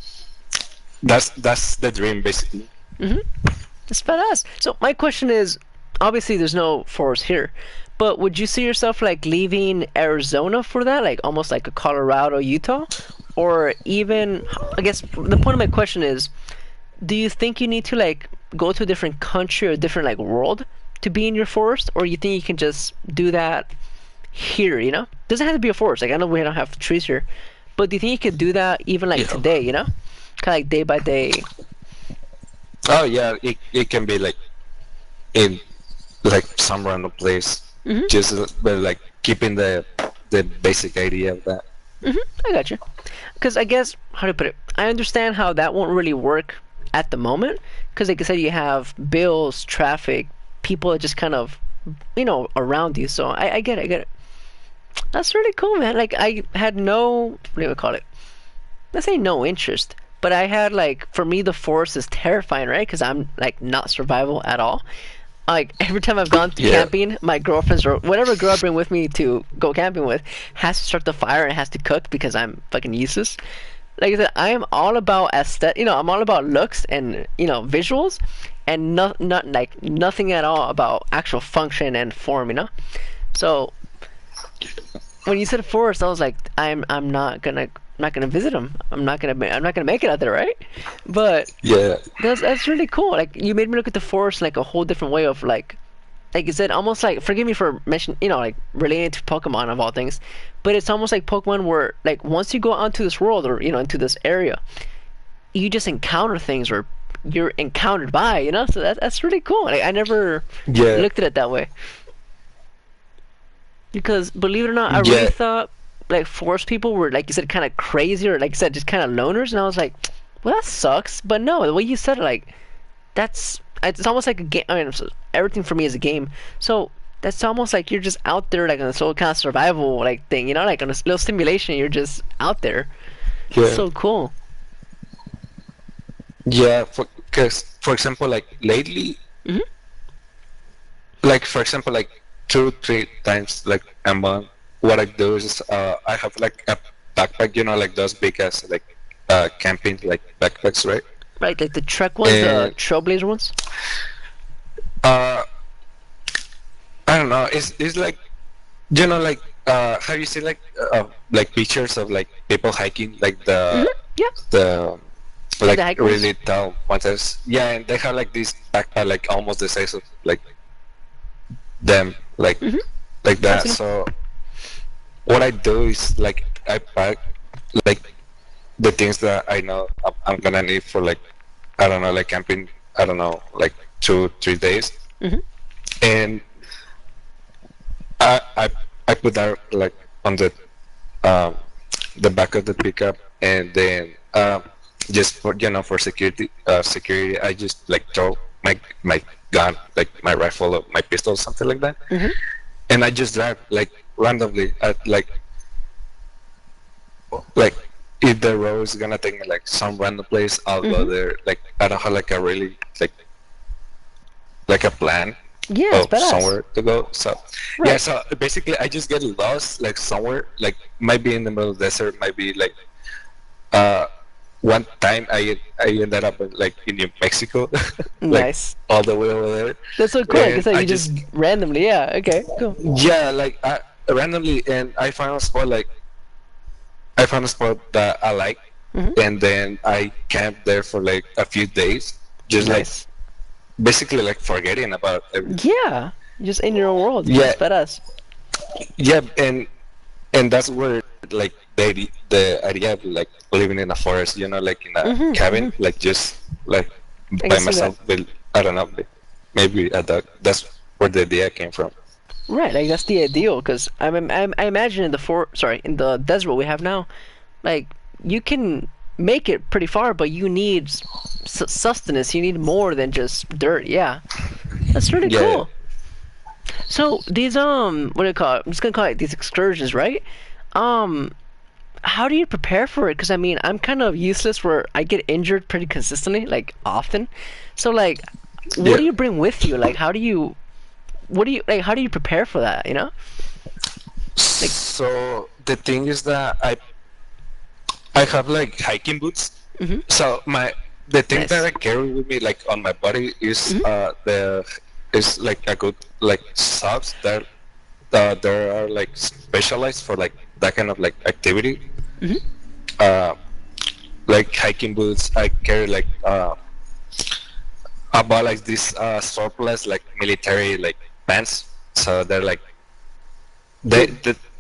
that's the dream basically. It's badass. So my question is, obviously there's no forest here, but would you see yourself like leaving Arizona for that, like almost like a Colorado, Utah, or even? I guess the point of my question is, do you think you need to like go to a different country or a different like world to be in your forest, or you think you can just do that here? You know, doesn't have to be a forest. Like I know we don't have trees here, but do you think you could do that even like Yeah. today? You know, kind of like day by day. Oh yeah, it can be like in like some random place, just but like keeping the basic idea of that. I got you. Because I guess, how to put it, I understand how that won't really work at the moment. Because like I said, you have bills, traffic, people that just kind of, around you. So I get it, I get it. That's really cool, man. Like I had no, what do you call it? Let's say no interest. But I had like, for me, the forest is terrifying, right? Because I'm like not survival at all. Like every time I've gone to camping, my girlfriends or whatever girl I bring with me to go camping with has to start the fire and has to cook because I'm fucking useless. Like I said, I am all about I'm all about looks and visuals, and not like nothing at all about actual function and form. So when you said forest, I was like, I'm not gonna visit them. I'm not gonna make it out there, right? But Yeah. that's really cool. Like you made me look at the forest like a whole different way of like you said, almost like, forgive me for mentioning, like relating to Pokemon of all things, but it's almost like Pokemon where like once you go onto this world or into this area, you just encounter things or you're encountered by, so that's really cool. Like I never Yeah. looked at it that way. Because believe it or not, I really thought like forest people were, like you said, kind of crazy, or like you said, just kind of loners, and I was like, well, that sucks. But no, the way you said it, like it's almost like a game. I mean, everything for me is a game, so that's almost like you're just out there, like on this whole kind of survival like thing, like on this little simulation. You're just out there. Yeah. It's so cool. Yeah, because for example, like lately, like for example, like 2-3 times like a month, what I do is I have like a backpack, like those big ass like camping like backpacks, right? Right, like the Trek ones, the Trailblazer ones. I don't know. It's like like have you seen like pictures of like people hiking like Yeah. the Like like the hikers? really tall mountains? Yeah, and they have like this backpack like almost the size of like them, like that. I've seen 'em. So what I do is like I pack like the things that I know I'm gonna need for like, I don't know, like camping, I don't know, like 2-3 days, and I I I put that like on the back of the pickup, and then just for for security I just like throw my gun, like my rifle or my pistol, something like that, and I just drive like randomly at like if the road is gonna take me like some random place, I'll go there. Like I don't have like a really like a plan Yeah, it's of badass. somewhere to go. So Right. yeah, so basically I just get lost like somewhere, like might be in the middle of the desert, might be like one time I ended up like in New Mexico, like Nice. all the way over there. That's so cool. Like I And said, I you just randomly, yeah. Okay, cool. Yeah, like I randomly, and I found a spot that I like, and then I camped there for like a few days, just Nice. like basically like forgetting about everything. Yeah, just in your own world. Yeah. It's badass. Yeah, and that's where like the idea of like living in a forest, like in a cabin, like just like I by can see myself with, I don't know, maybe a dog. That's where the idea came from. Right, like that's the ideal. Because I imagine in in the desert we have now, like you can make it pretty far, but you need sustenance. You need more than just dirt. Yeah, that's really Yeah. cool. So these what do you call it? I'm just gonna call it these excursions, right? How do you prepare for it? Because I mean, I'm kind of useless where I get injured pretty consistently, like often. So like, what Yeah. do you bring with you? Like, how do you how do you prepare for that? So the thing is that I have like hiking boots. So the thing Nice. that I carry with me like on my body is is like a good like socks that there are like specialized for like that kind of like activity. Like hiking boots, I carry like I bought like this surplus like military like pants. So they're like they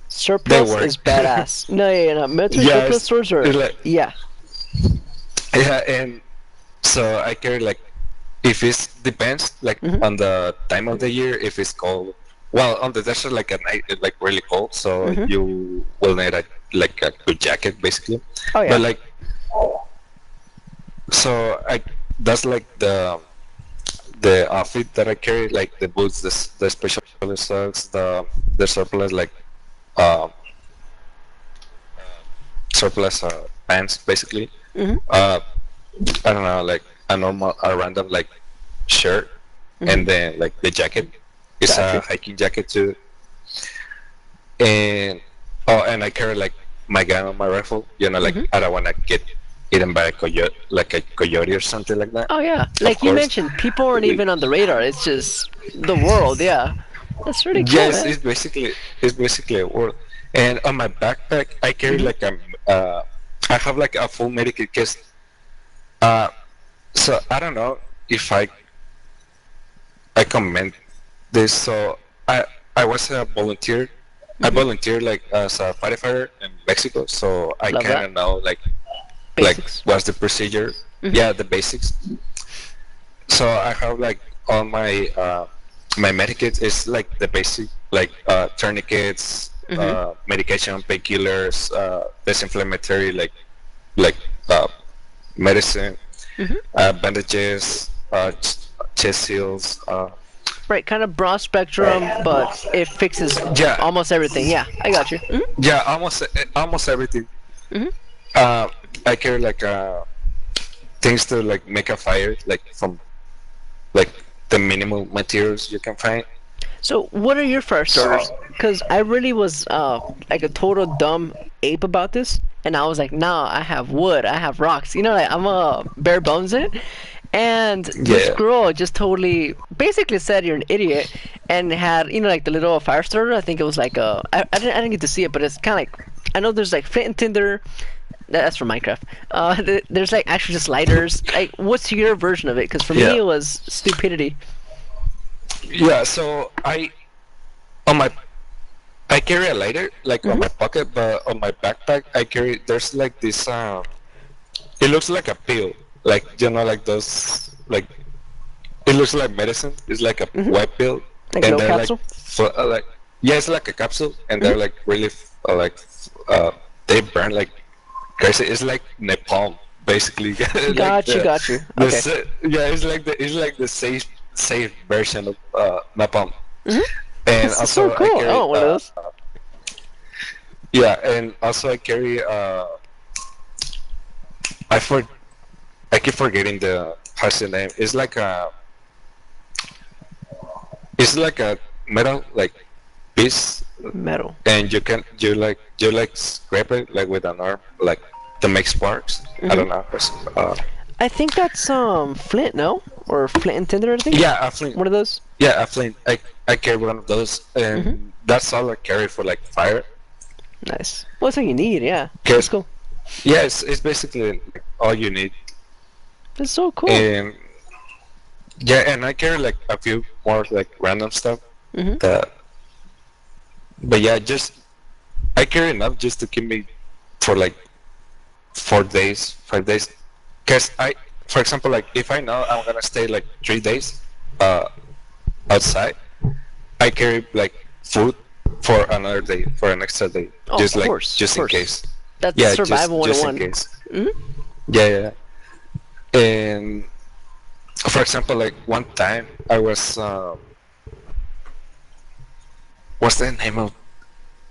Surplus work. is badass. No, no. Military Yeah, surplus stores are it's like- yeah. Yeah, and so I carry like, if it depends like on the time of the year, if it's cold. Well, on the desert like at night it's like really cold, so you will need like a good jacket basically. Oh yeah. But like, so I that's like the outfit that I carry, like the boots, the specialist socks, the surplus like uh, surplus pants basically. Mhm. I don't know, like a random like shirt, and then like the jacket is a Gotcha. hiking jacket too. And and I carry like my gun on my rifle. You know, like I don't want to get eaten by a coyote, like a coyote or something like that. Oh yeah. Of Like you course. mentioned, people aren't even on the radar. It's just the world. Yeah. That's really cool. Yes, man. it's basically a world. And on my backpack, I carry like I have like a full medical case. Uh, so I don't know if I comment this. So I was a volunteer. I volunteered like as a firefighter in Mexico, so I Love kind that. of know like Basics. what's the procedure. Yeah, the basics. So I have like all my my medikits is like the basic like tourniquets, medication, painkillers, disinflammatory like medicine, bandages, chest seals. Right, kind of broad spectrum, but it fixes Yeah. almost everything. Yeah, I got you. Yeah, almost everything. I carry like things to like make a fire, like from like the minimal materials you can find. So, what are your first orders? Because I really was like a total dumb ape about this, and I was like, nah, I have wood, I have rocks. You know, like, I'm a bare bones it. And this Yeah. girl just totally, basically said you're an idiot, and had like the little fire starter. I think it was like I didn't get to see it, but it's kind of like, I know there's like flint and tinder. That's from Minecraft. There's like actually just lighters. Like, what's your version of it? Because for me, Yeah. it was stupidity. Yeah, so I carry a lighter like on my pocket, but on my backpack I carry there's like this it looks like a pill, like like those like it looks like medicine. It's like a white pill, Like and little they're capsule? like yeah, it's like a capsule, and they're like really they burn like crazy. It's like napalm basically. Like Got you. the Okay. yeah, it's like the safe version of napalm. And This is also so cool. I carry, I want one of those. yeah, and also I carry I for I keep forgetting the how's the name. It's like a metal like piece, Metal. and you like scrape it like with an arm like to make sparks. I don't know. I think that's flint, no? Or flint and tinder, I think. Yeah, a flint. One of those. Yeah, a flint. I carry one of those, and that's all I carry for like fire. Nice. Well, that's what you need. Yeah. Okay. That's cool. Yeah, it's basically like, all you need. That's so cool. And yeah, and I carry like a few more like random stuff. That, but yeah, just I carry enough just to keep me for like 4 days, 5 days. Cause for example, like if I know I'm gonna stay like 3 days, outside, I carry like food for another day, for an extra day, Oh, just of like course, just of in course. case. That's Yeah, survival just in 101. case. Yeah. And for example, like one time I was what's the name of?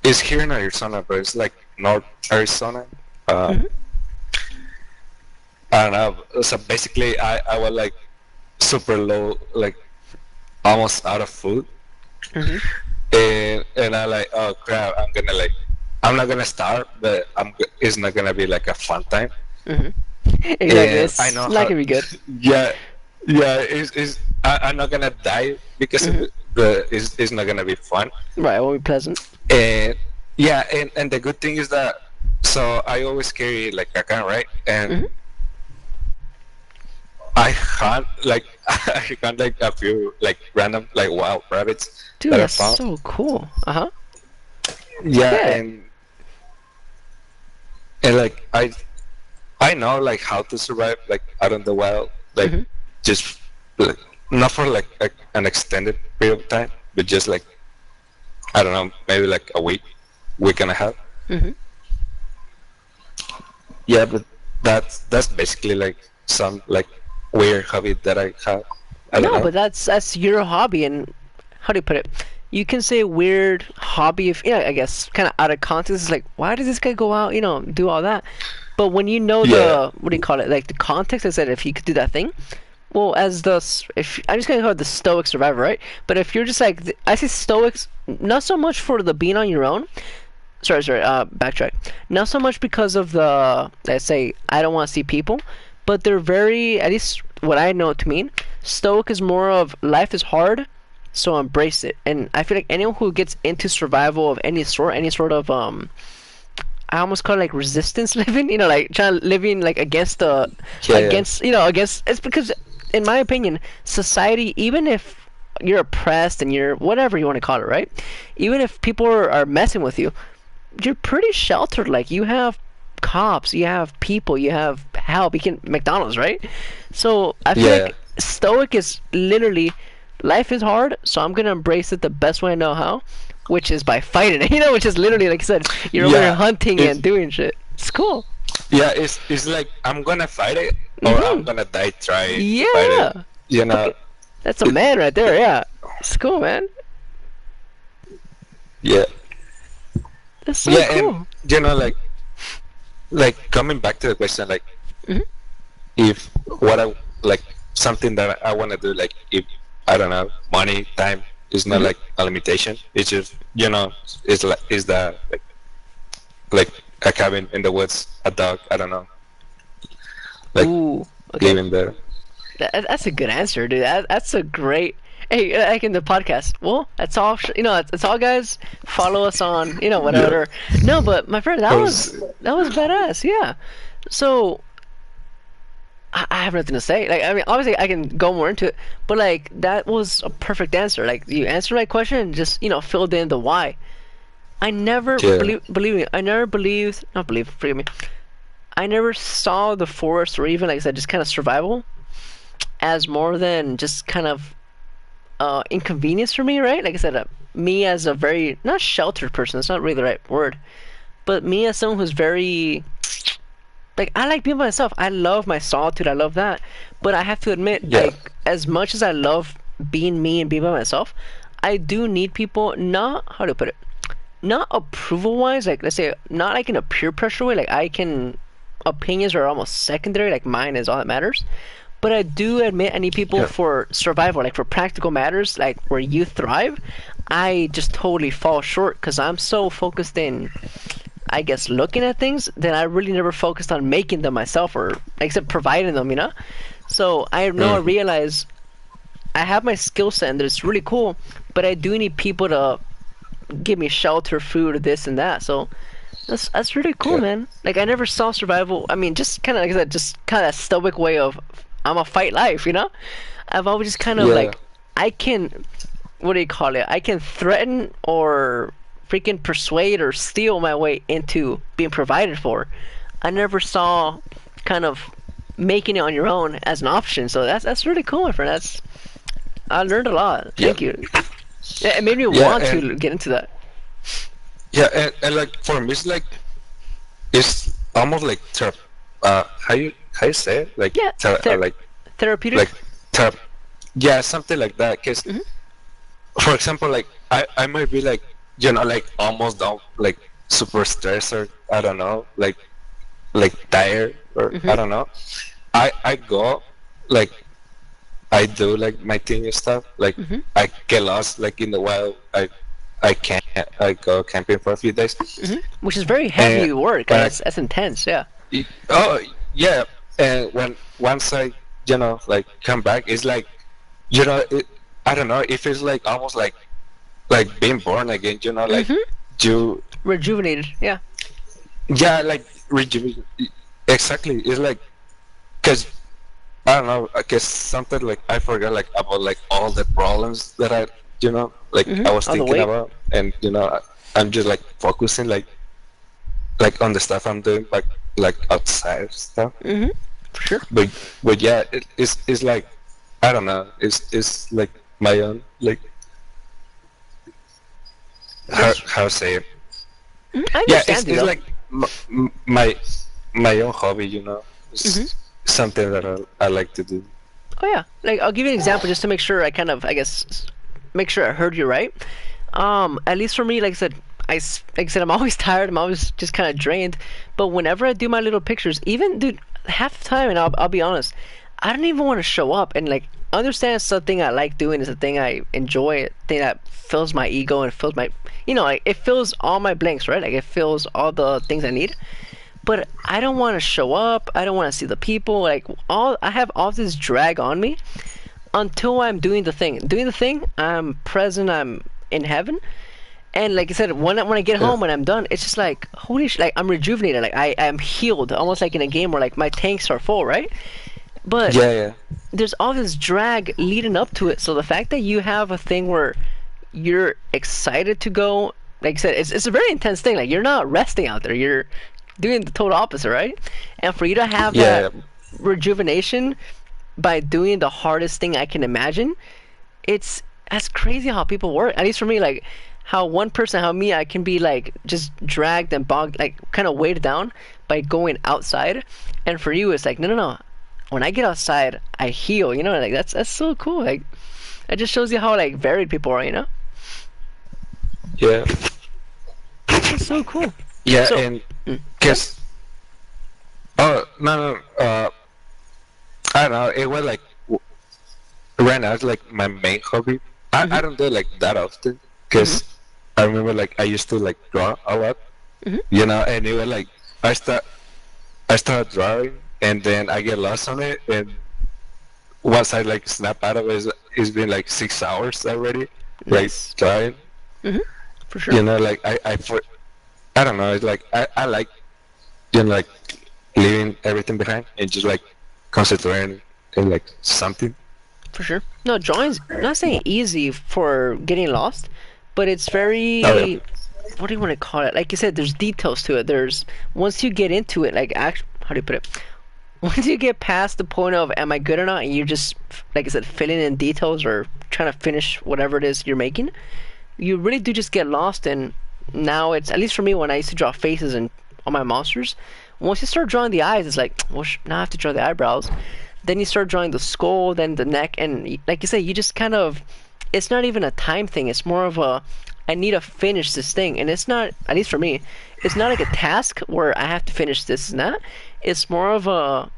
It's here in Arizona, but it's like North Arizona. I don't know. So basically, I was like super low, like almost out of food, and I like, oh crap, I'm not gonna starve, but it's not gonna be like a fun time. Exactly. And It's I know not gonna be good. Yeah, I'm not gonna die because of it, but it's not gonna be fun. Right. It won't be pleasant. And yeah, and the good thing is that so I always carry like a gun, right? And I hunt like I hunt like a few like random like wild rabbits Dude, that I that's found. so cool. Uh-huh. Yeah, Yeah. and like I know like how to survive like out in the wild, like just like, not for like an extended period of time, but just like I don't know, maybe like a week and a half. yeah, but that's basically like some like weird hobby that I have. I don't No, know. but that's your hobby, and how do you put it? You can say weird hobby if yeah, I guess kind of out of context. It's like, why does this guy go out, do all that? But when you know Yeah, the what do you call it, like the context, I said if you could do that thing, well, as if I'm just gonna call it the stoic survivor, right? But if you're just like I say stoics, not so much for the being on your own. Sorry, backtrack. Not so much because of the let's say I don't want to see people, but they're very at least what I know it to mean. Stoic is more of life is hard, so embrace it. And I feel like anyone who gets into survival of any sort of I almost call it like resistance living, like trying to living like against the yeah, yeah, against it's because in my opinion, society, even if you're oppressed and you're whatever you want to call it, right? Even if people are messing with you, you're pretty sheltered. Like you have cops, you have people, you have help. You can McDonald's, right? So I feel yeah, like stoic is literally life is hard, so I'm gonna embrace it the best way I know how, which is by fighting it. Which is literally like I said, you're over here yeah. hunting It's and doing shit. It's cool. yeah, it's like I'm gonna fight it or I'm hmm gonna die trying to fight it. Yeah. You know? Okay. That's a It, man right there. Yeah. It's cool, man. yeah, That's so yeah, and cool. like coming back to the question, like hmm if what I like something that I want to do, like if I don't know, money, time is not hmm like a limitation. It's just it's like is the like a cabin in the woods, a dog. I don't know, like Ooh. Okay. living there. That's a good answer, dude. That's a great. Hey, like in the podcast. Well, that's all. That's all, guys. Follow us on, Yeah, whatever. No, but my friend, that was cause that was badass. Yeah. So I have nothing to say. Like, I mean, obviously, I can go more into it, but like that was a perfect answer. Like, you answered my question and just filled in the why. I never yeah, believe me. I never believed. Not believe. Forgive me. I never saw the forest or even like I said, just kind of survival as more than just kind of inconvenience for me, right? Like I said, me as a very not sheltered person. That's not really the right word, but me as someone who's very like I like being by myself. I love my solitude. I love that. But I have to admit, yeah, like as much as I love being me and being by myself, I do need people. Not how to put it. Not approval wise. Like let's say not like in a peer pressure way. Like I can opinions are almost secondary. Like mine is all that matters. But I do admit I need people yeah, for survival, like for practical matters, like where you thrive. I just totally fall short because I'm so focused in, I guess, looking at things that I really never focused on making them myself or except providing them. So I know I mm, realize I have my skill set and it's really cool, but I do need people to give me shelter, food, this and that. So that's really cool, yeah, man. Like I never saw survival. I mean, just kind of like I said, just kind of that stoic way of I'm a fight life. I've always just kind of yeah, like I can what do you call it? I can threaten or freaking persuade or steal my way into being provided for. I never saw kind of making it on your own as an option. So that's really cool, my friend. I learned a lot. yeah, Thank you. It made me yeah, want and to get into that. yeah, and like for me, it's almost like how you say it, like Yeah, therapeutic. like ther yeah, something like that. Cause hmm for example, like I might be like like almost down, like super stressed or I don't know, like tired or hmm I don't know. I go like I do like my thing and stuff. Like hmm I get lost like in the wild. I can't. I go camping for a few days, Which is very and heavy work. when That's intense. Yeah. oh yeah, and when once I like come back, it's like it, I don't know. It feels like almost like being born again. Like hmm you Rejuvenated. Yeah. yeah like rejuvenate. Exactly. It's like because I don't know. I guess something like I forgot like about like all the problems that I like I was On the thinking weight. about, and I'm just like focusing like on the stuff I'm doing like outside stuff. hmm For sure. But yeah, it's like I don't know. It's like my own like That's. how say it. I Yeah, understand you it's though. like my my own hobby, you know. It's something that I like to do. Oh yeah, like I'll give you an example just to make sure I kind of, I guess, make sure I heard you right. At least for me, like I said, like I said, I'm always tired. I'm always just kind of drained. But whenever I do my little pictures, even dude, half the time, and I'll be honest, I don't even want to show up and like understand it's something I like doing. It's a thing I enjoy. A thing that fills my ego and fills my, like it fills all my blanks, right? Like it fills all the things I need. But I don't want to show up. I don't want to see the people. Like I have all this drag on me until I'm doing the thing. Doing the thing, I'm present. I'm in heaven. And like I said, when I get home, when I'm done, it's just like holy shit! Like I'm rejuvenated. Like I'm healed, almost like in a game where like my tanks are full, right? But Yeah. there's all this drag leading up to it. So the fact that you have a thing where you're excited to go, like I said, it's a very intense thing. Like you're not resting out there. You're doing the total opposite, right? And for you to have Yeah. that rejuvenation by doing the hardest thing I can imagine, that's crazy how people work. At least for me, like how one person, how me, I can be like just dragged and bogged, like kind of weighed down by going outside. And for you, it's like no. When I get outside, I heal. You know, like that's so cool. Like it just shows you how like varied people are. You know, Yeah. it's so cool. Yeah, So- and guess. Oh no. I don't know. It was like right now it's like my main hobby. I don't do it like that often because I remember like I used to like draw a lot, you know, and it was like I start drawing and then I get lost on it, and once I like snap out of it, it's been like 6 hours already, Nice. like drawing. For sure. You know, like I don't know. It's like I like like leaving everything behind and just like concentrating in like something. For sure. No, drawing's not saying easy for getting lost, but it's very. Oh, yeah. What do you want to call it? Like you said, there's details to it. There's once you get into it, like how do you put it? Once you get past the point of am I good or not, and you're just like I said, filling in details or trying to finish whatever it is you're making, you really do just get lost. And now it's at least for me when I used to draw faces and on my monsters. Once you start drawing the eyes, it's like, well, now I have to draw the eyebrows. Then you start drawing the skull, then the neck, and like you say, you just kind of, it's not even a time thing. It's more of a, I need to finish this thing. And it's not, at least for me, it's not like a task where I have to finish this and that. It's more of a,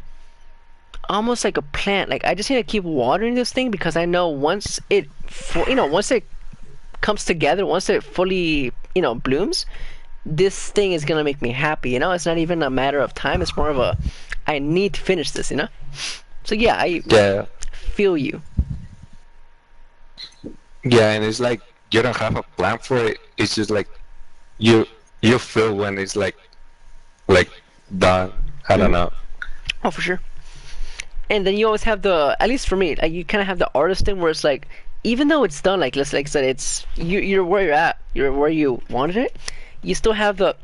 almost like a plant. Like I just need to keep watering this thing because I know once it, once it comes together, once it fully, blooms, this thing is gonna make me happy. It's not even a matter of time. It's more of a, I need to finish this. So yeah, I Yeah. feel you. Yeah, and it's like you don't have a plan for it. It's just like you feel when it's like done. I don't know. Oh, for sure. And then you always have the, at least for me, like you kind of have the artist thing where it's like, even though it's done, like let's like I said, it's you're where you're at, you're where you wanted it. You still have the,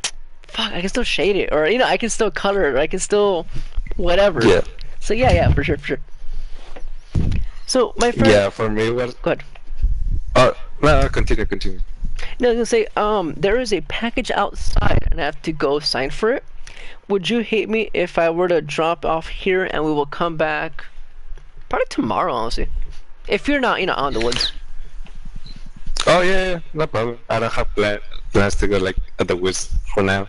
fuck, I can still shade it, or I can still color it, or I can still, whatever. Yeah. So yeah, for sure. So my friend, Yeah, for me it was. go ahead. Oh no, continue. No, I was gonna say, there is a package outside, and I have to go sign for it. Would you hate me if I were to drop off here and we will come back probably tomorrow, honestly? If you're not, out in the woods. Oh yeah, no problem. I don't have plans to go like at the woods for now.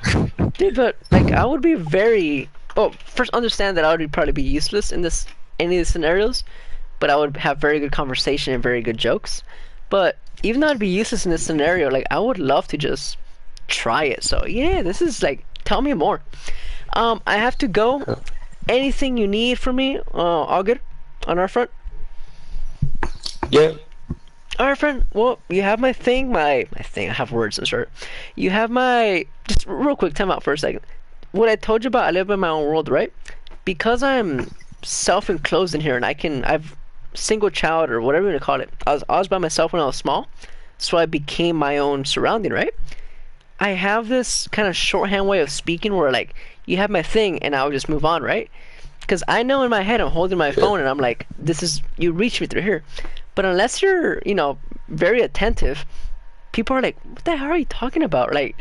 Dude, but like I would be very. Oh, first understand that I would probably be useless in any of these scenarios, but I would have very good conversation and very good jokes. But even though I'd be useless in this scenario, like I would love to just try it. So yeah, this is like, tell me more. I have to go. Anything you need from me? All good on our front. Yeah. Alright, friend. Well, you have my thing. My thing. I have words in short. You have my. Just real quick. Time out for a second. What I told you about, I live in my own world, right? Because I'm self-enclosed in here, and I've single child or whatever you want to call it. I was by myself when I was small, so I became my own surrounding, right? I have this kind of shorthand way of speaking where like you have my thing, and I'll just move on, right? Because I know in my head I'm holding my phone, and I'm like, this is you reach me through here. But unless you're, very attentive, people are like, what the hell are you talking about? Like,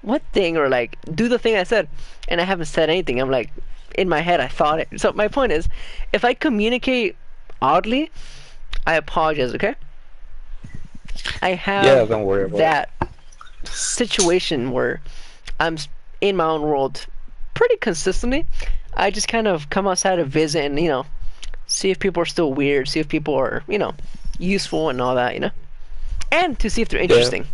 what thing, or like do the thing I said, and I haven't said anything. I'm like, in my head I thought it. So my point is, if I communicate oddly, I apologize, okay? I Yeah, have don't worry about it. that situation where I'm in my own world pretty consistently. I just kind of come outside to visit and, see if people are still weird, see if people are, useful and all that, and to see if they're interesting.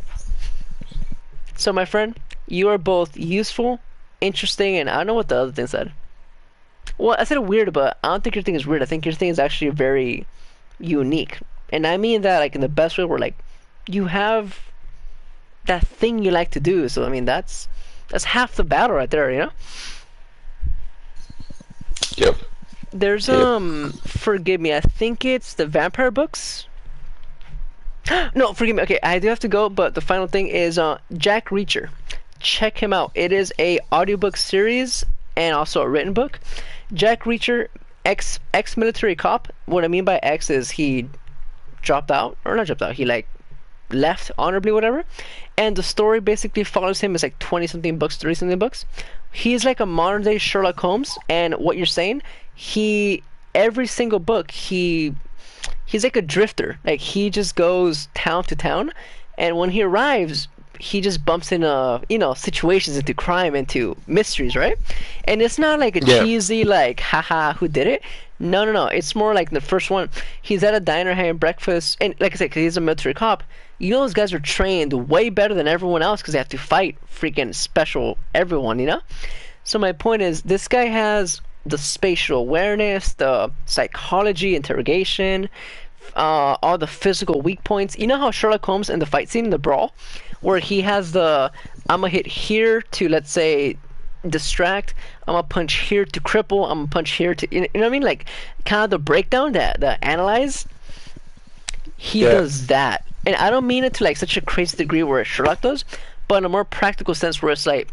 So, my friend, you are both useful, interesting, and I don't know what the other thing said. Well, I said weird, but I don't think your thing is weird. I think your thing is actually very unique. And I mean that like in the best way, where like you have that thing you like to do. So I mean that's half the battle right there, Yep. There's forgive me, I think it's the vampire books. No, forgive me. Okay, I do have to go, but the final thing is Jack Reacher. Check him out. It is a audiobook series and also a written book. Jack Reacher, ex-military cop. What I mean by ex is he dropped out, or not dropped out, he like left honorably, whatever. And the story basically follows him. It's like 20-something books, 30-something books. He's like a modern day Sherlock Holmes, and what you're saying, every single book he's like a drifter. Like he just goes town to town, and when he arrives, he just bumps into situations, into crime, into mysteries, right? And it's not like a cheesy like haha who did it. No. It's more like the first one. He's at a diner having breakfast, and like I said, because he's a military cop, those guys are trained way better than everyone else because they have to fight freaking special everyone, So my point is, this guy has the spatial awareness, the psychology, interrogation, all the physical weak points. You know how Sherlock Holmes in the fight scene, the brawl, where he has I'm gonna hit here to, let's say, distract, I'm gonna punch here to cripple, I'm gonna punch here to, you know what I mean? Like, kind of the breakdown, the analyze. He does that. And I don't mean it to like such a crazy degree where Sherlock does, but in a more practical sense where it's like,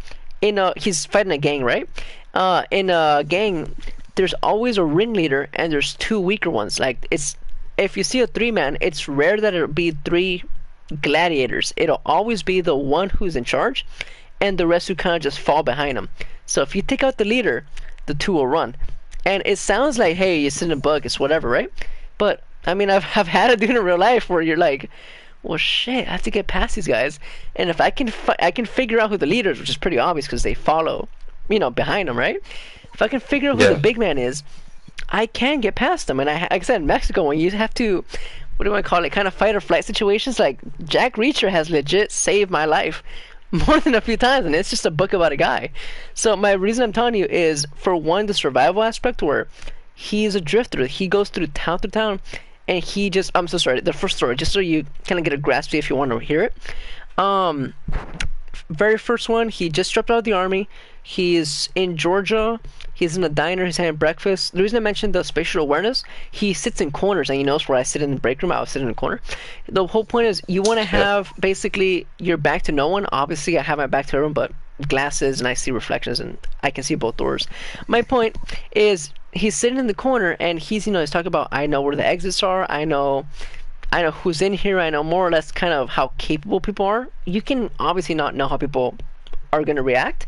he's fighting a gang, right? In a gang, there's always a ringleader and there's two weaker ones. Like, if you see a three-man, it's rare that it'll be three gladiators. It'll always be the one who's in charge, and the rest who kind of just fall behind him. So if you take out the leader, the two will run. And it sounds like, hey, you sit in a book, it's whatever, right? But I mean, I've had it in real life where you're like, well, shit, I have to get past these guys, and if I can figure out who the leader is, which is pretty obvious because they follow, behind them, right? If I can figure out who the big man is, I can get past them. And like I said, in Mexico, when you have to, what do I call it, kind of fight or flight situations, like Jack Reacher has legit saved my life more than a few times, and it's just a book about a guy. So my reason I'm telling you is, for one, the survival aspect, where he's a drifter. He goes through town to town, and he just, I'm so sorry, the first story, just so you kind of get a grasp if you want to hear it. Very first one, he just dropped out of the army. He's in Georgia. He's in a diner. He's having breakfast. The reason I mentioned the spatial awareness, he sits in corners, and he knows where I sit in the break room. I was sitting in a corner. The whole point is, you want to have basically your back to no one. Obviously, I have my back to everyone, but glasses, and I see reflections, and I can see both doors. My point is, he's sitting in the corner, and he's talking about, I know where the exits are. I know who's in here. I know more or less kind of how capable people are. You can obviously not know how people are going to react,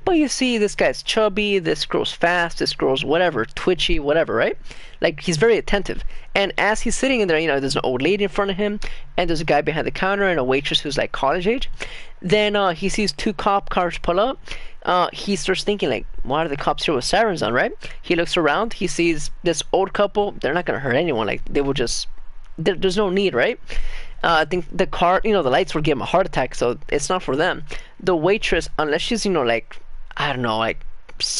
but you see this guy's chubby, this girl's fast, this girl's whatever, twitchy, whatever, right? Like, he's very attentive. And as he's sitting in there, there's an old lady in front of him, and there's a guy behind the counter, and a waitress who's like college age. Then he sees two cop cars pull up. He starts thinking, like, why are the cops here with sirens on, right? He looks around, he sees this old couple. They're not going to hurt anyone. Like, they will just, there's no need, right? I think the car, the lights will give him a heart attack, so it's not for them. The waitress, unless she's, like, I don't know, like,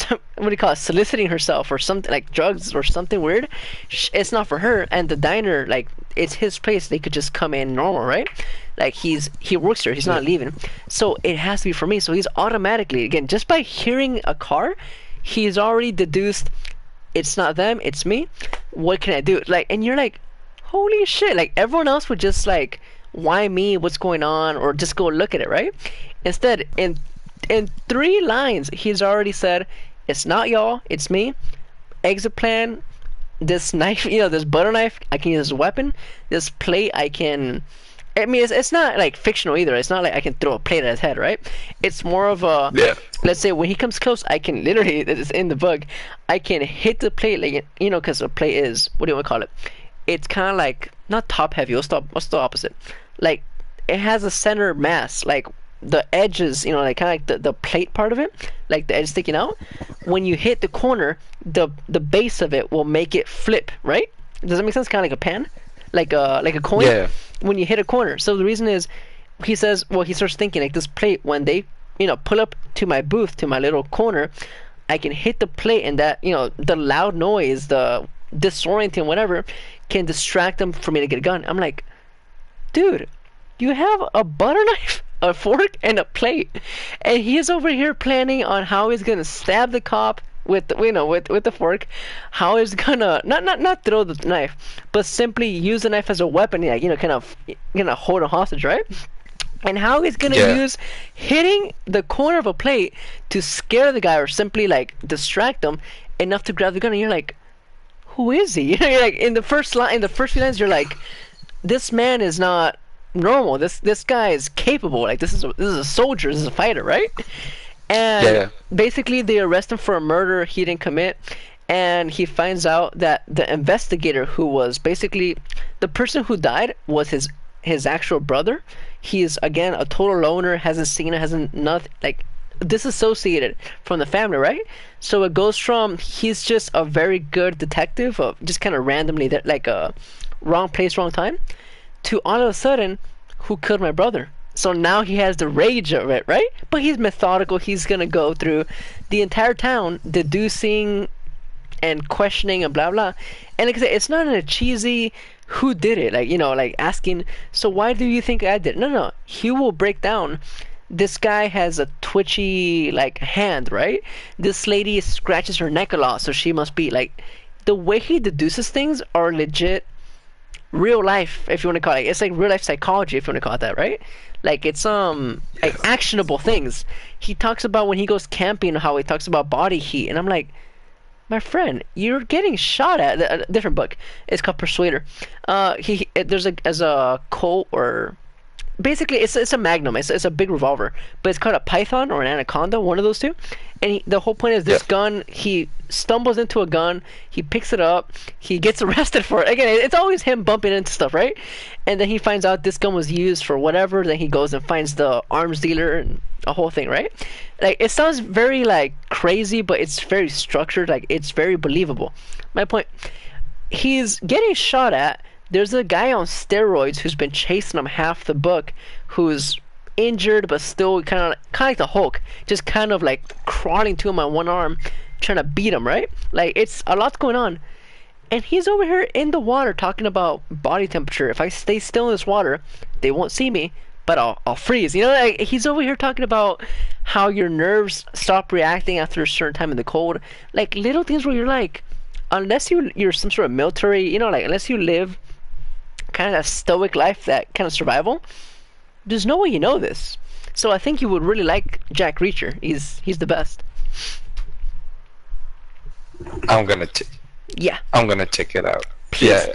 what do you call it, soliciting herself or something, like drugs or something weird, it's not for her. And the diner, like, it's his place. They could just come in normal, right? Like, he works there. He's not leaving. So it has to be for me. So he's automatically, again, just by hearing a car, he's already deduced, it's not them, it's me. What can I do? Like, and you're like, holy shit. Like, everyone else would just like, why me? What's going on? Or just go look at it, right? Instead, in 3 lines, he's already said, it's not y'all, it's me. Exit plan, this knife, this butter knife, I can use as a weapon. This plate, I can I mean, it's not like fictional either. It's not like I can throw a plate at his head, right? It's more of a, Yeah. let's say when he comes close, I can literally, it's in the book, I can hit the plate like, you know, because a plate is, what do you want to call it? It's kind of like, not top heavy, what's the opposite? Like, it has a center mass, like the edges, you know, like kind of like the plate part of it, like the edge sticking out. When you hit the corner, the base of it will make it flip, right? Does that make sense? Kind of like a pan, like a coin. Yeah. When you hit a corner. So the reason is, he says, well, he starts thinking like this plate, when they, you know, pull up to my booth, to my little corner, I can hit the plate, and that, you know, the loud noise, the disorienting, whatever, can distract them for me to get a gun. I'm like, dude, you have a butter knife, a fork, and a plate, and he's over here planning on how he's gonna stab the cop with the, you know, with the fork, how he's gonna not throw the knife, but simply use the knife as a weapon, like, you know, kind of hold a hostage, right? And how he's gonna use hitting the corner of a plate to scare the guy, or simply like distract them enough to grab the gun. And you're like, who is he? You know, you're like, in the first few lines, you're like, this man is not normal. This guy is capable. Like, this is a soldier. This is a fighter, right? And basically, they arrest him for a murder he didn't commit, and he finds out that the investigator, who was basically the person who died, was his actual brother. He is, again, a total loner, hasn't seen it, hasn't nothing, like, disassociated from the family, right? So it goes from he's just a very good detective of just kind of randomly there, like a wrong place, wrong time, to all of a sudden, who killed my brother? So now he has the rage of it, right? But he's methodical. He's gonna go through the entire town deducing and questioning and blah blah. And like I said, it's not in a cheesy who did it, like, you know, like asking, so why do you think I did it? No, he will break down. This guy has a twitchy like hand, right? This lady scratches her neck a lot, so she must be like, the way he deduces things are legit real life, if you want to call it. It's like real life psychology, if you want to call it that, right? Like, it's like actionable things. He talks about when he goes camping, how he talks about body heat, and I'm like, my friend, you're getting shot at. A different book. It's called Persuader. There's a Colt, or basically it's a Magnum. It's a big revolver, but it's called a Python or an Anaconda, one of those two. And the whole point is this gun. He stumbles into a gun. He picks it up. He gets arrested for it. Again, it's always him bumping into stuff, right? And then he finds out this gun was used for whatever. Then he goes and finds the arms dealer and a whole thing, right? Like, it sounds very like crazy, but it's very structured. Like, it's very believable. My point, he's getting shot at. There's a guy on steroids who's been chasing him half the book, who's injured but still kind of like the Hulk, just kind of like crawling to him on one arm, trying to beat him, right? Like, it's a lot going on. And he's over here in the water talking about body temperature. If I stay still in this water, they won't see me, but I'll freeze. You know, like, he's over here talking about how your nerves stop reacting after a certain time in the cold. Like, little things where you're like, unless you're some sort of military, you know, like, unless you live kind of a stoic life, that kind of survival, there's no way you know this. So I think you would really like Jack Reacher. He's the best. I'm gonna check it out. Please. Yeah.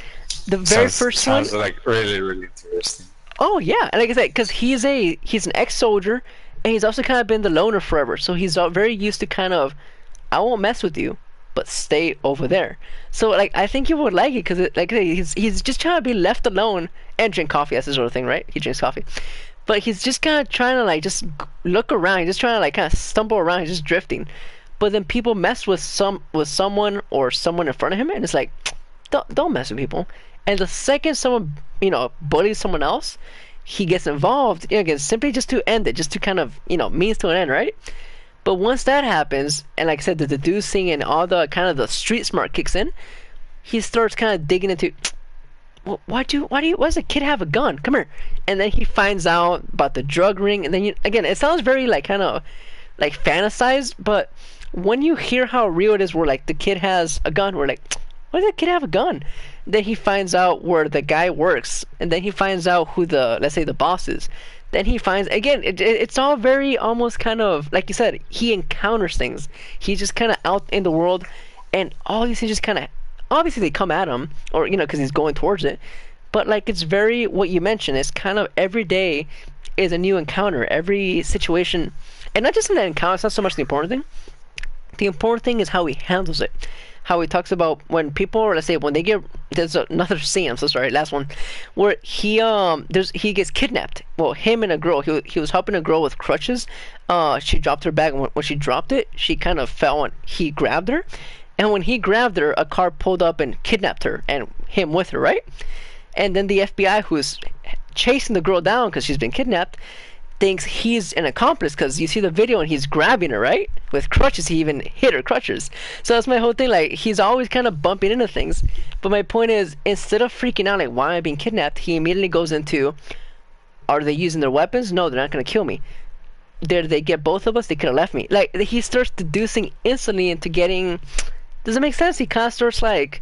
The very first one sounds like really, really interesting. Oh yeah, and like I said, because he's an ex-soldier, and he's also kind of been the loner forever. So he's very used to kind of, I won't mess with you, but stay over there. So like, I think you would like it, because like he's just trying to be left alone and drink coffee. That's the sort of thing, right? He drinks coffee, but he's just kind of trying to like just look around. He's just trying to like kind of stumble around. He's just drifting. But then people mess with someone or someone in front of him, and it's like, don't mess with people. And the second someone, you know, bullies someone else, he gets involved, you know, again, simply just to end it, just to kind of, you know, means to an end, right? But once that happens, and like I said, the deducing and all the kind of the street smart kicks in, he starts kind of digging into, well, why does a kid have a gun? Come here. And then he finds out about the drug ring, and then again, it sounds very like kind of like fantasized, but when you hear how real it is, where like the kid has a gun, we're like, why does the kid have a gun? Then he finds out where the guy works, and then he finds out who let's say the boss is. Then he finds, again, it's all very almost kind of, like you said, he encounters things. He's just kind of out in the world, and all these things just kind of, obviously they come at him, or, you know, because he's going towards it. but like it's very what you mentioned. It's kind of every day is a new encounter. Every situation, and not just in that encounter. It's not so much the important thing. The important thing is how he handles it. How he talks about when people, let's say, when they get, there's another scene. I'm so sorry, last one, where he gets kidnapped. Well, him and a girl. He was helping a girl with crutches. She dropped her bag, and when she dropped it, she kind of fell, and he grabbed her. And when he grabbed her, a car pulled up and kidnapped her, and him with her, right? And then the FBI, who's chasing the girl down because she's been kidnapped, thinks he's an accomplice because you see the video and he's grabbing her, right? With crutches, he even hit her crutches. So that's my whole thing. Like, he's always kind of bumping into things. But my point is, instead of freaking out, like, why am I being kidnapped? He immediately goes into, are they using their weapons? No, they're not going to kill me. Did they get both of us? They could have left me. Like, he starts deducing instantly into getting... Does it make sense? He kind of starts like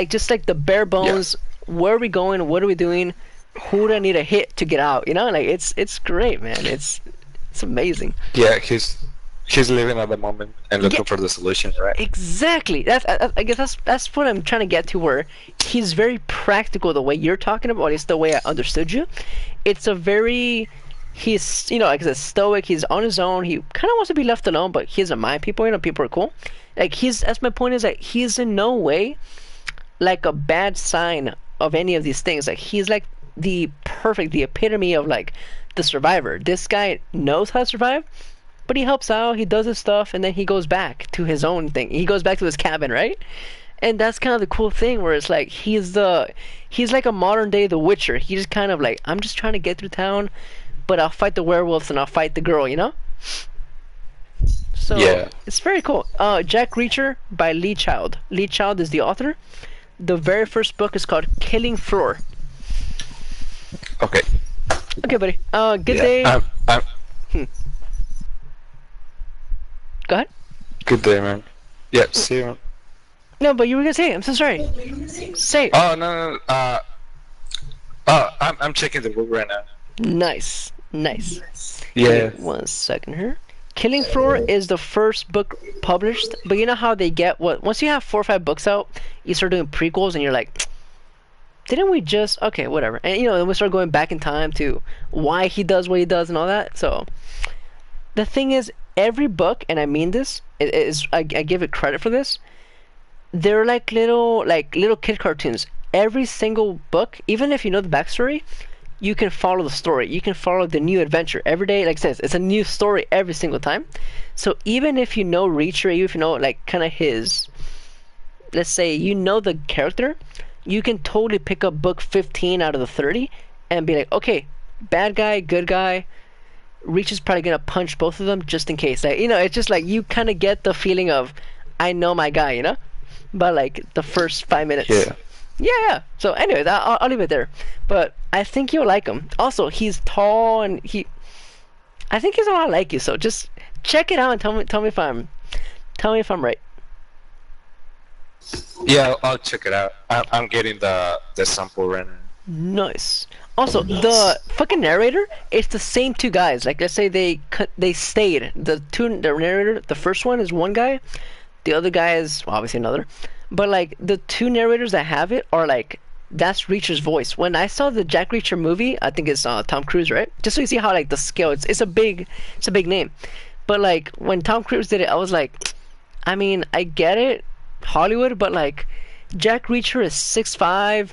just like the bare bones. Yeah. Where are we going? What are we doing? Who do I need to hit to get out? You know, like it's great, man. It's amazing. Yeah, he's living at the moment and looking for the solution, right? Exactly. I guess that's what I'm trying to get to. Where he's very practical. The way you're talking about it's the way I understood you. It's a very he's like I said, stoic. He's on his own. He kind of wants to be left alone, but he doesn't mind people. You know, people are cool. Like that's my point is that he's in no way like a bad sign of any of these things. Like he's like the epitome of like the survivor. This guy knows how to survive, but he helps out, he does his stuff, and then he goes back to his own thing. He goes back to his cabin, right? And that's kind of the cool thing where it's like he's like a modern day The Witcher. He's just kind of like, I'm just trying to get through town, but I'll fight the werewolves and I'll fight the girl, you know? So yeah. It's very cool. Jack Reacher by Lee Child. Lee Child is the author. The very first book is called Killing Floor. Okay. Okay, buddy. Good day. Go ahead. Good day, man. Yeah, see you, man. No, but you were gonna say it. I'm so sorry. Say it. Oh, no. I'm checking the book right now. Nice. Yeah. 1 second here. Killing Floor is the first book published, but you know how they get once you have 4 or 5 books out, you start doing prequels and you're like, didn't we just okay, whatever. And then we start going back in time to why he does what he does and all that. So the thing is, every book, and I mean this, I give it credit for this, they're like little kid cartoons. Every single book, even if you know the backstory, you can follow the story. You can follow the new adventure every day. Like I said, it's a new story every single time. So even if you know Reacher, even if you know like kind of his, let's say you know the character, you can totally pick up book 15 out of the 30 and be like, okay, bad guy, good guy. Reacher's probably gonna punch both of them just in case. Like, it's just like you kind of get the feeling of, I know my guy, But like the first 5 minutes. Yeah. Yeah. So anyway, I'll leave it there. But I think you'll like him. Also, he's tall and I think he's a lot like you. So just check it out and tell me if I'm right. Yeah, I'll check it out. I'm getting the sample right now. Nice. Also, the fucking narrator, it's the same 2 guys. Like, let's say they stayed. The narrator, the first one is one guy, the other guy is obviously another. But like the 2 narrators that have it are like, that's Reacher's voice. When I saw the Jack Reacher movie, I think it's Tom Cruise, right? Just so you see how like the scale, it's a big name. But like when Tom Cruise did it, I was like, I mean, I get it, Hollywood, but like Jack Reacher is 6'5",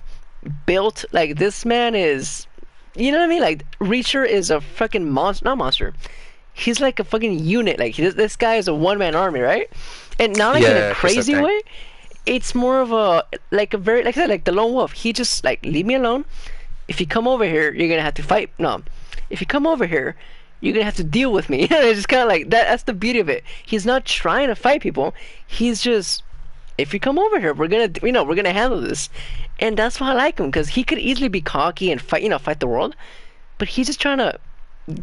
built. Like this man is, you know what I mean? Like Reacher is a fucking not monster. He's like a fucking unit. Like this guy is a one-man army, right? And not like in a crazy way. It's more of a very, like I said, like the lone wolf. He just like, leave me alone. If you come over here, you're gonna have to fight. No, if you come over here, you're gonna have to deal with me. It's just kind of like that. That's the beauty of it. He's not trying to fight people. He's just, if you come over here, we're gonna handle this. And that's why I like him, because he could easily be cocky and fight the world, but he's just trying to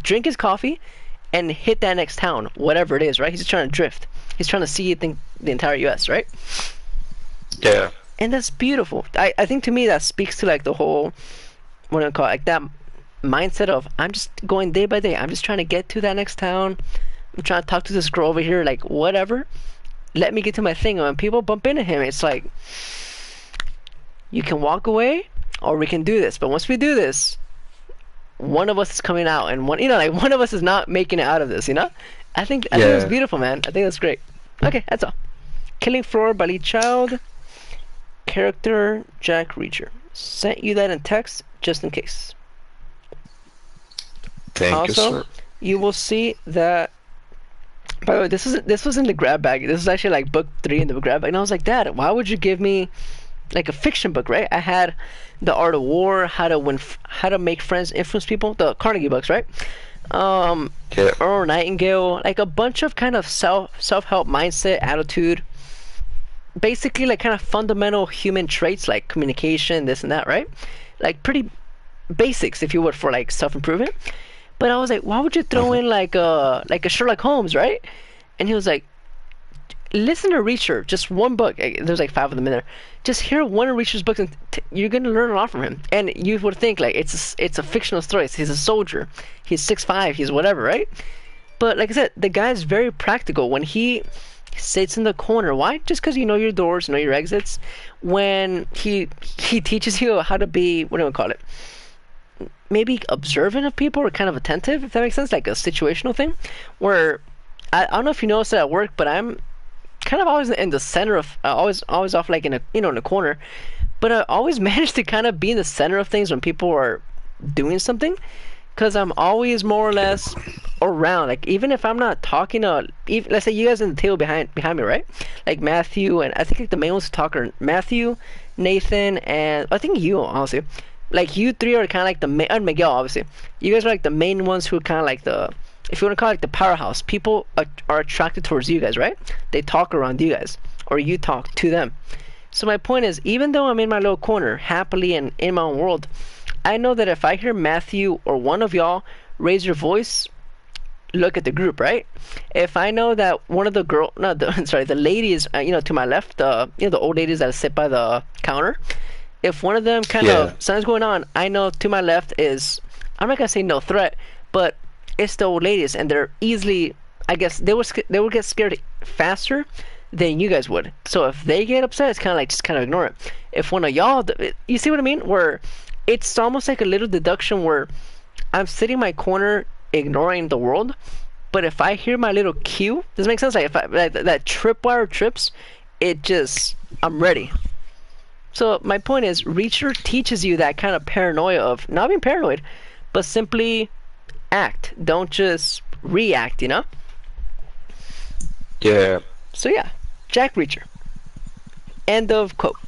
drink his coffee and hit that next town, whatever it is, right? He's just trying to drift. He's trying to see the entire U.S., right? Yeah. And that's beautiful. I think to me that speaks to like the whole, what do I call it, like that mindset of, I'm just going day by day. I'm just trying to get to that next town. I'm trying to talk to this girl over here, like whatever. Let me get to my thing. And when people bump into him, it's like, you can walk away or we can do this. But once we do this, one of us is coming out, and one, like one of us is not making it out of this. I think it's beautiful, man. I think that's great. Okay, that's all. Killing Floor by Lee Child. Character Jack Reacher. Sent you that in text just in case. Thank you, Also, sir. you will see that. By the way, this was in the grab bag. This is actually like book 3 in the grab bag, and I was like, Dad, why would you give me like a fiction book, right? I had The Art of War, How to Make Friends, Influence People, the Carnegie books, right? Yeah. Earl Nightingale, like a bunch of kind of self-help mindset, attitude, basically like kind of fundamental human traits like communication, this and that, right? Like pretty basics, if you would, for like self-improvement. But I was like, why would you throw in like a Sherlock Holmes, right? And he was like, listen to Reacher, just one book. There's like 5 of them in there. Just hear one of Reacher's books, and you're gonna learn a lot from him. And you would think like it's a fictional story. He's a soldier. He's 6'5". He's whatever, right? But like I said, the guy's very practical. When he sits in the corner, why? Just because you know your doors, know your exits. When he teaches you how to be, what do we call it? Maybe observant of people, or kind of attentive, if that makes sense, like a situational thing. Where I don't know if you noticed it at work, but I'm kind of always in the center of, always off like in a in the corner, but I always manage to kind of be in the center of things when people are doing something, because I'm always more or less around. Like even if I'm not talking to, even, let's say you guys in the table behind me, right? Like Matthew, and I think like the main ones to talk are Matthew, Nathan, and I think you, honestly. Like you 3 are kind of like the and Miguel, obviously. You guys are like the main ones who are kind of like the, if you want to call it like the powerhouse. People are attracted towards you guys, right? They talk around you guys, or you talk to them. So my point is, even though I'm in my little corner, happily and in my own world, I know that if I hear Matthew or one of y'all raise your voice, look at the group, right? If I know that one of the the ladies, to my left, the old ladies that sit by the counter, if one of them kind of something's going on, I know to my left is, I'm not gonna say no threat, but it's the old ladies, and they're easily, I guess they would get scared faster than you guys would. So if they get upset, it's kind of like just kind of ignore it. If one of y'all, you see what I mean? Where it's almost like a little deduction where I'm sitting in my corner ignoring the world, but if I hear my little cue, does it make sense? Like if that tripwire trips, I'm ready. So my point is, Reacher teaches you that kind of paranoia of not being paranoid, but simply act. Don't just react, Yeah. So yeah, Jack Reacher. End of quote.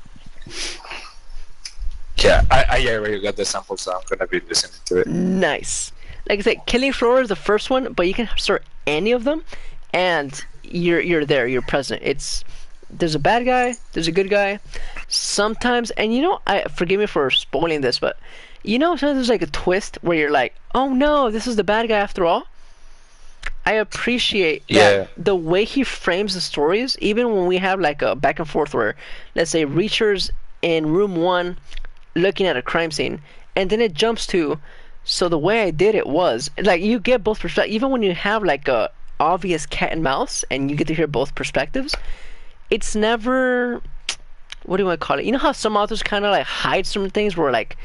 Yeah, I already got the sample, so I'm gonna be listening to it. Nice. Like I said, Killing Floor is the first one, but you can start any of them, and you're there. You're present. There's a bad guy. There's a good guy. Sometimes, and I forgive me for spoiling this, but sometimes there's like a twist where you're like, oh no, this is the bad guy after all. I appreciate that the way he frames the stories, even when we have like a back and forth where, let's say, Reacher's in room 1 looking at a crime scene, and then it jumps to, so the way I did it was, like, you get both perspectives. Even when you have like a obvious cat and mouse and you get to hear both perspectives, it's never, what do you want to call it? You know how some authors kind of like hide some things where like,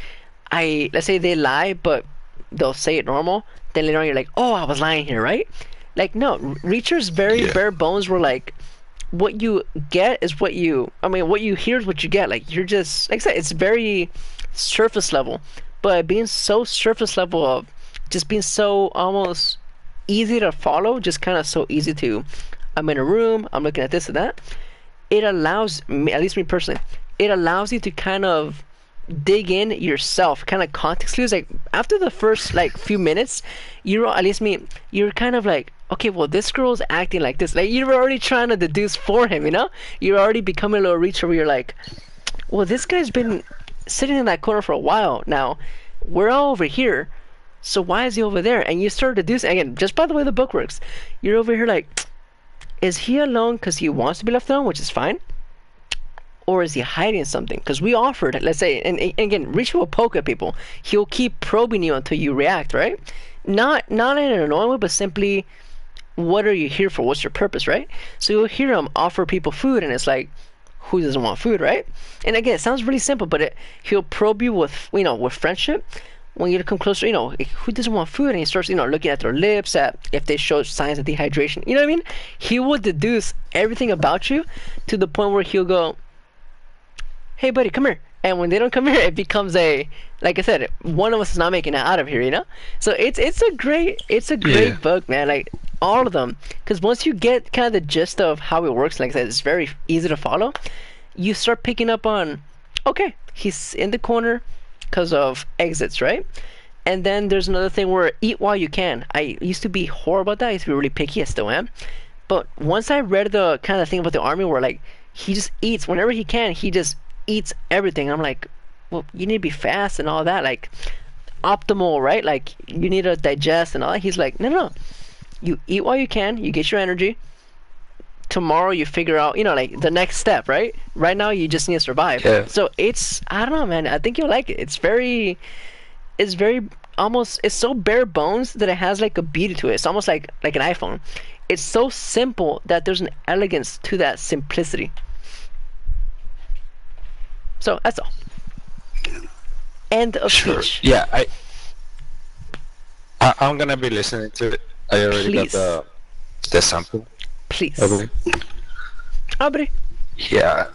let's say they lie, but they'll say it normal, then later on you're like, oh, I was lying here, right? Like, no, Reacher's very bare bones, where like, what you get is what you hear is what you get. Like, you're just, like I said, it's very surface level, but being so surface level of just being so almost easy to follow, just kind of so easy to, I'm in a room, I'm looking at this and that, it allows me, at least me personally, it allows you to kind of dig in yourself, kind of context clues. Like after the first like few minutes, at least me, you're kind of like, okay, well, this girl's acting like this. Like you're already trying to deduce for him, You're already becoming a little Reacher where you're like, well, this guy's been sitting in that corner for a while now. We're all over here, so why is he over there? And you start deducing again, just by the way the book works. You're over here like, is he alone because he wants to be left alone, which is fine? Or is he hiding something? Because we offered, let's say, and again, Reacher will poke at people. He'll keep probing you until you react, right? Not in an annoying way, but simply, what are you here for? What's your purpose, right? So you'll hear him offer people food, and it's like, who doesn't want food, right? And again, it sounds really simple, but he'll probe you with, with friendship. When you come closer, who doesn't want food? And he starts, looking at their lips, at if they show signs of dehydration. You know what I mean? He will deduce everything about you to the point where he'll go, hey, buddy, come here. And when they don't come here, it becomes like I said, one of us is not making it out of here, So it's a great book, man. Like all of them, because once you get kind of the gist of how it works, like I said, it's very easy to follow. You start picking up on, okay, he's in the corner because of exits, right? And then there's another thing where eat while you can. I used to be horrible at that. I used to be really picky. I still am. But once I read the kind of thing about the army where like he just eats whenever he can, he just eats everything. I'm like, well, you need to be fast and all that, like optimal, right? Like you need to digest and all that. He's like, no. You eat while you can, you get your energy. Tomorrow you figure out, like the next step, right? Right now you just need to survive. Yeah. So I don't know, man. I think you'll like it. It's very almost, it's so bare bones that it has like a beauty to it. It's almost like an iPhone. It's so simple that there's an elegance to that simplicity. So that's all. End of speech. Yeah, I'm gonna be listening to it. I already Please. got the sample. Please. Okay. Aubrey. Yeah.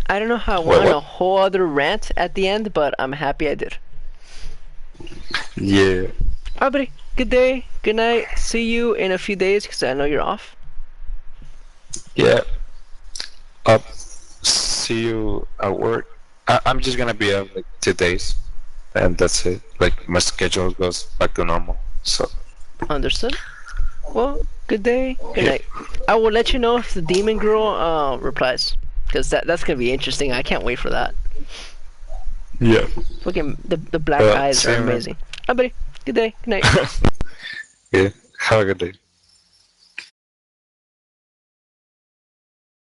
I don't know how I What- went on what? a whole other rant at the end, but I'm happy I did. Yeah. Aubrey, good day, good night. See you in a few days because I know you're off. Yeah. See you at work. I'm just gonna be out like 2 days, and that's it. Like my schedule goes back to normal. So. Understood. Well, good day, good night. I will let you know if the demon girl replies, because that's gonna be interesting. I can't wait for that. Yeah. Fucking the black eyes are same, man. amazing. Aubrey, good day, good night. Yeah. Have a good day.